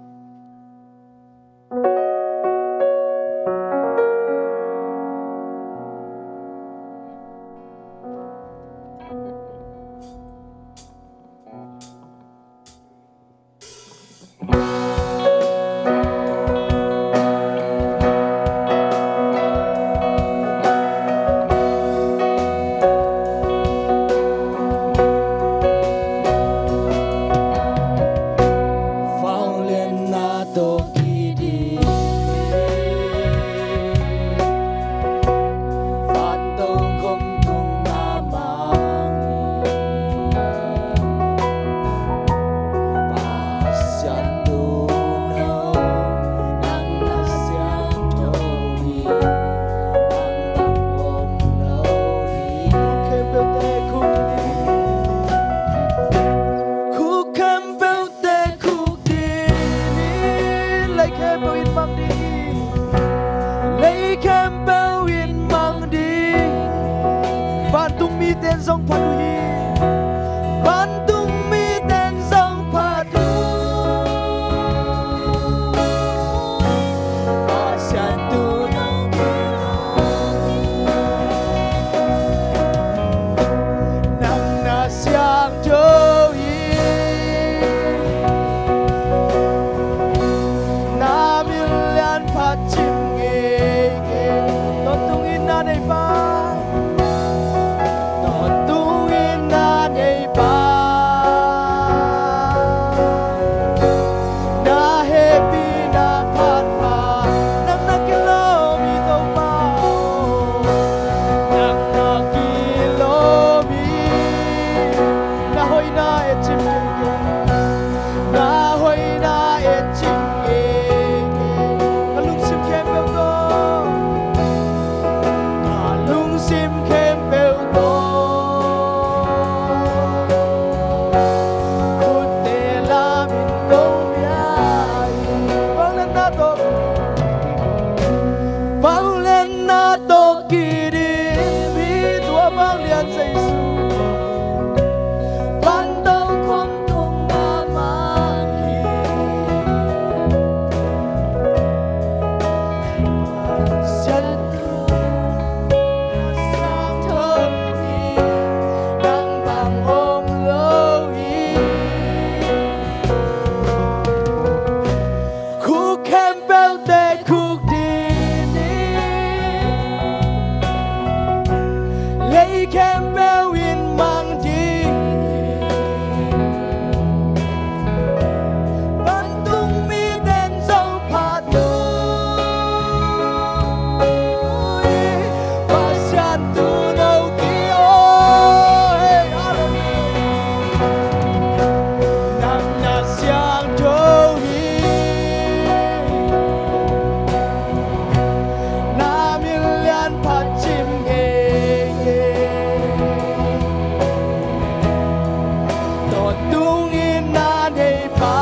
lung in na nei pa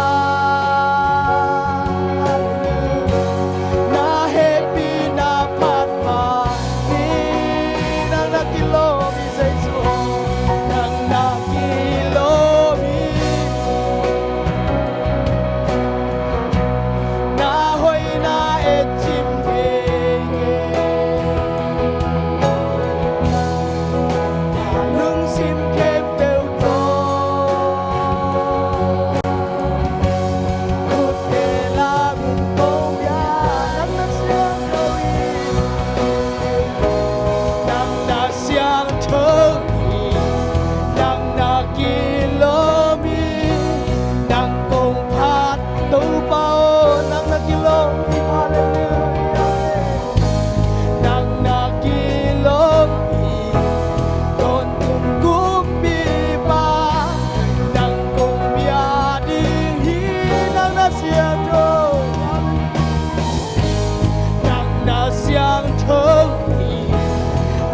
na happy na pat pa ni nang nakilo mi say so nang nakilo mi na hoi na et chim he lung sim kem teu to khut ke la mun ko ya nang na siang đôi nang na siang thơ nang na kilo mi nang kong phat tu bao nang na kilo mi hallelujah nang na kilo mi con cùng cúp bi ba nang cùng bia đi hi nang na siang đôi nang na siang thơ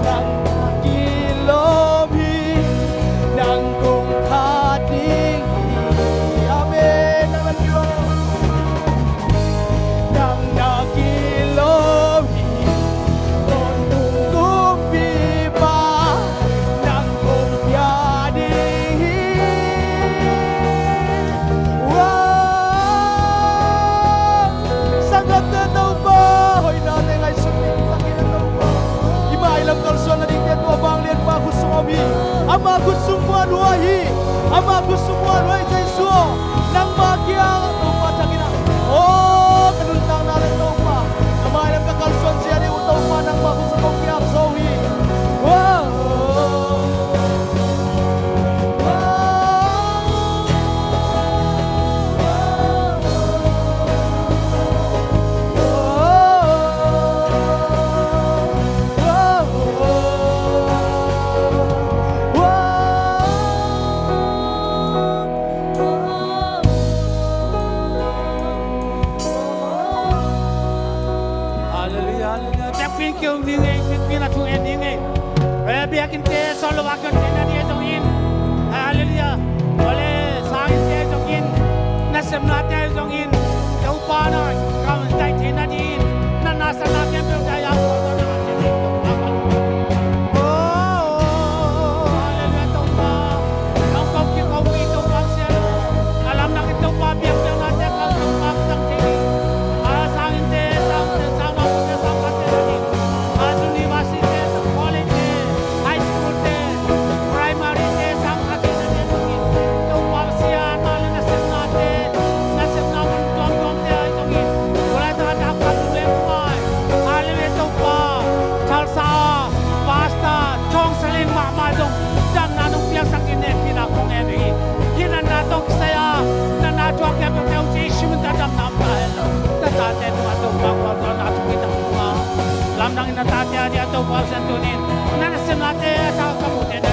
nang na kilo mi nang cùng phat đi amen nang na kilo nang na kilo mi con cùng cúp bi ba nang cùng bia đi sangat tahu bahwa nanti ngai sumi lagi tahu ima ilam kalsuan nanti dia tua bang lian ba kusung omi ama kusung buat wahi ama kusung buat wahi Yesu nang bagia tu patagina oh kenuntang nale tu pa ama ilam kalsuan siari utau pa nang ba kusung okiap sohi wow Hallelujah, hallelujah. Chắc pin kêu ni ngay, pin là thu en ni ngay. Bia kinh tế solo wa kan tena dia jong in. Hallelujah. Oleh sang te jong in. Nasem na te jong in. Tau pa na kam dai tena di in. Na na sa na ke pe dai ya ko na te ni. Oh, hallelujah tau pa. Kau kau ki kau ki tau pa sia. Alam na ki tau pa bia pe na te kau tau pa tang te ni. Sang te sang na ko te sang pa te ni. University, college, high school, primary, sang hati na te ni. Tau pa sia na le na sem na mun tom te ai tong in. Wala ta ta ka tu le pai. Hallelujah tau pa. Chalsa, pasta, chong salin ma ma dong. Dam na nong piang sang kin ne pina kong e bi. Hinan na tong saya, na na chwa ke pe teu chi shim ta dam nam ta hello. Ta ta te tu atong pa ko ta na tu kita pa. Lam nang ina ta te dia tau pa san tunin. Na na sem na te ta ka mu te da.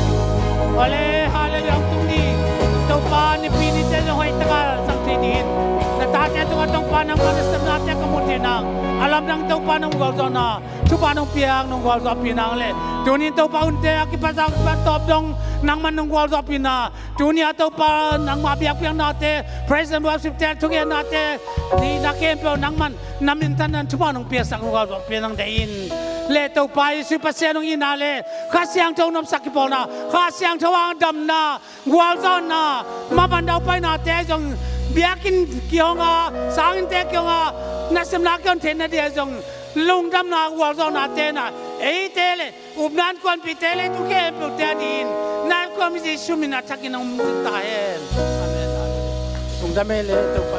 Ole hallelujah tung ni. Tau pa ni pini te no hoi ta ka sang te din. Na ta te tu atong pa nang pa na sem na te ka mu te nang. Alam nang tau pa nang gol zo na. Chu pa nang piang nang gol zo pinang le. Tunin tau pa unte aki pa sang pa top dong nang man nang gol zo pina. Tunia tau pa nang ma biak piang na te. Praise and worship te tu na te. Ni na kem pe nang man namin tanan chu pa nang pia sang gol zo pinang de in. Le tau pa isu pa se nang ina le. Kha siang tau nom sakipol na. Kha siang thawang dam na. Gol zo na. Ma ban dau pa na te jong biakin kionga sangin te kionga nasem na kion te na dia jong lung dam na gol zo na te na. Ei tele ubnan kon pi tele tu ke pe te din. Nan ko mi je sumina takin ang mu ta hen. Amen. Tung dam le tau pa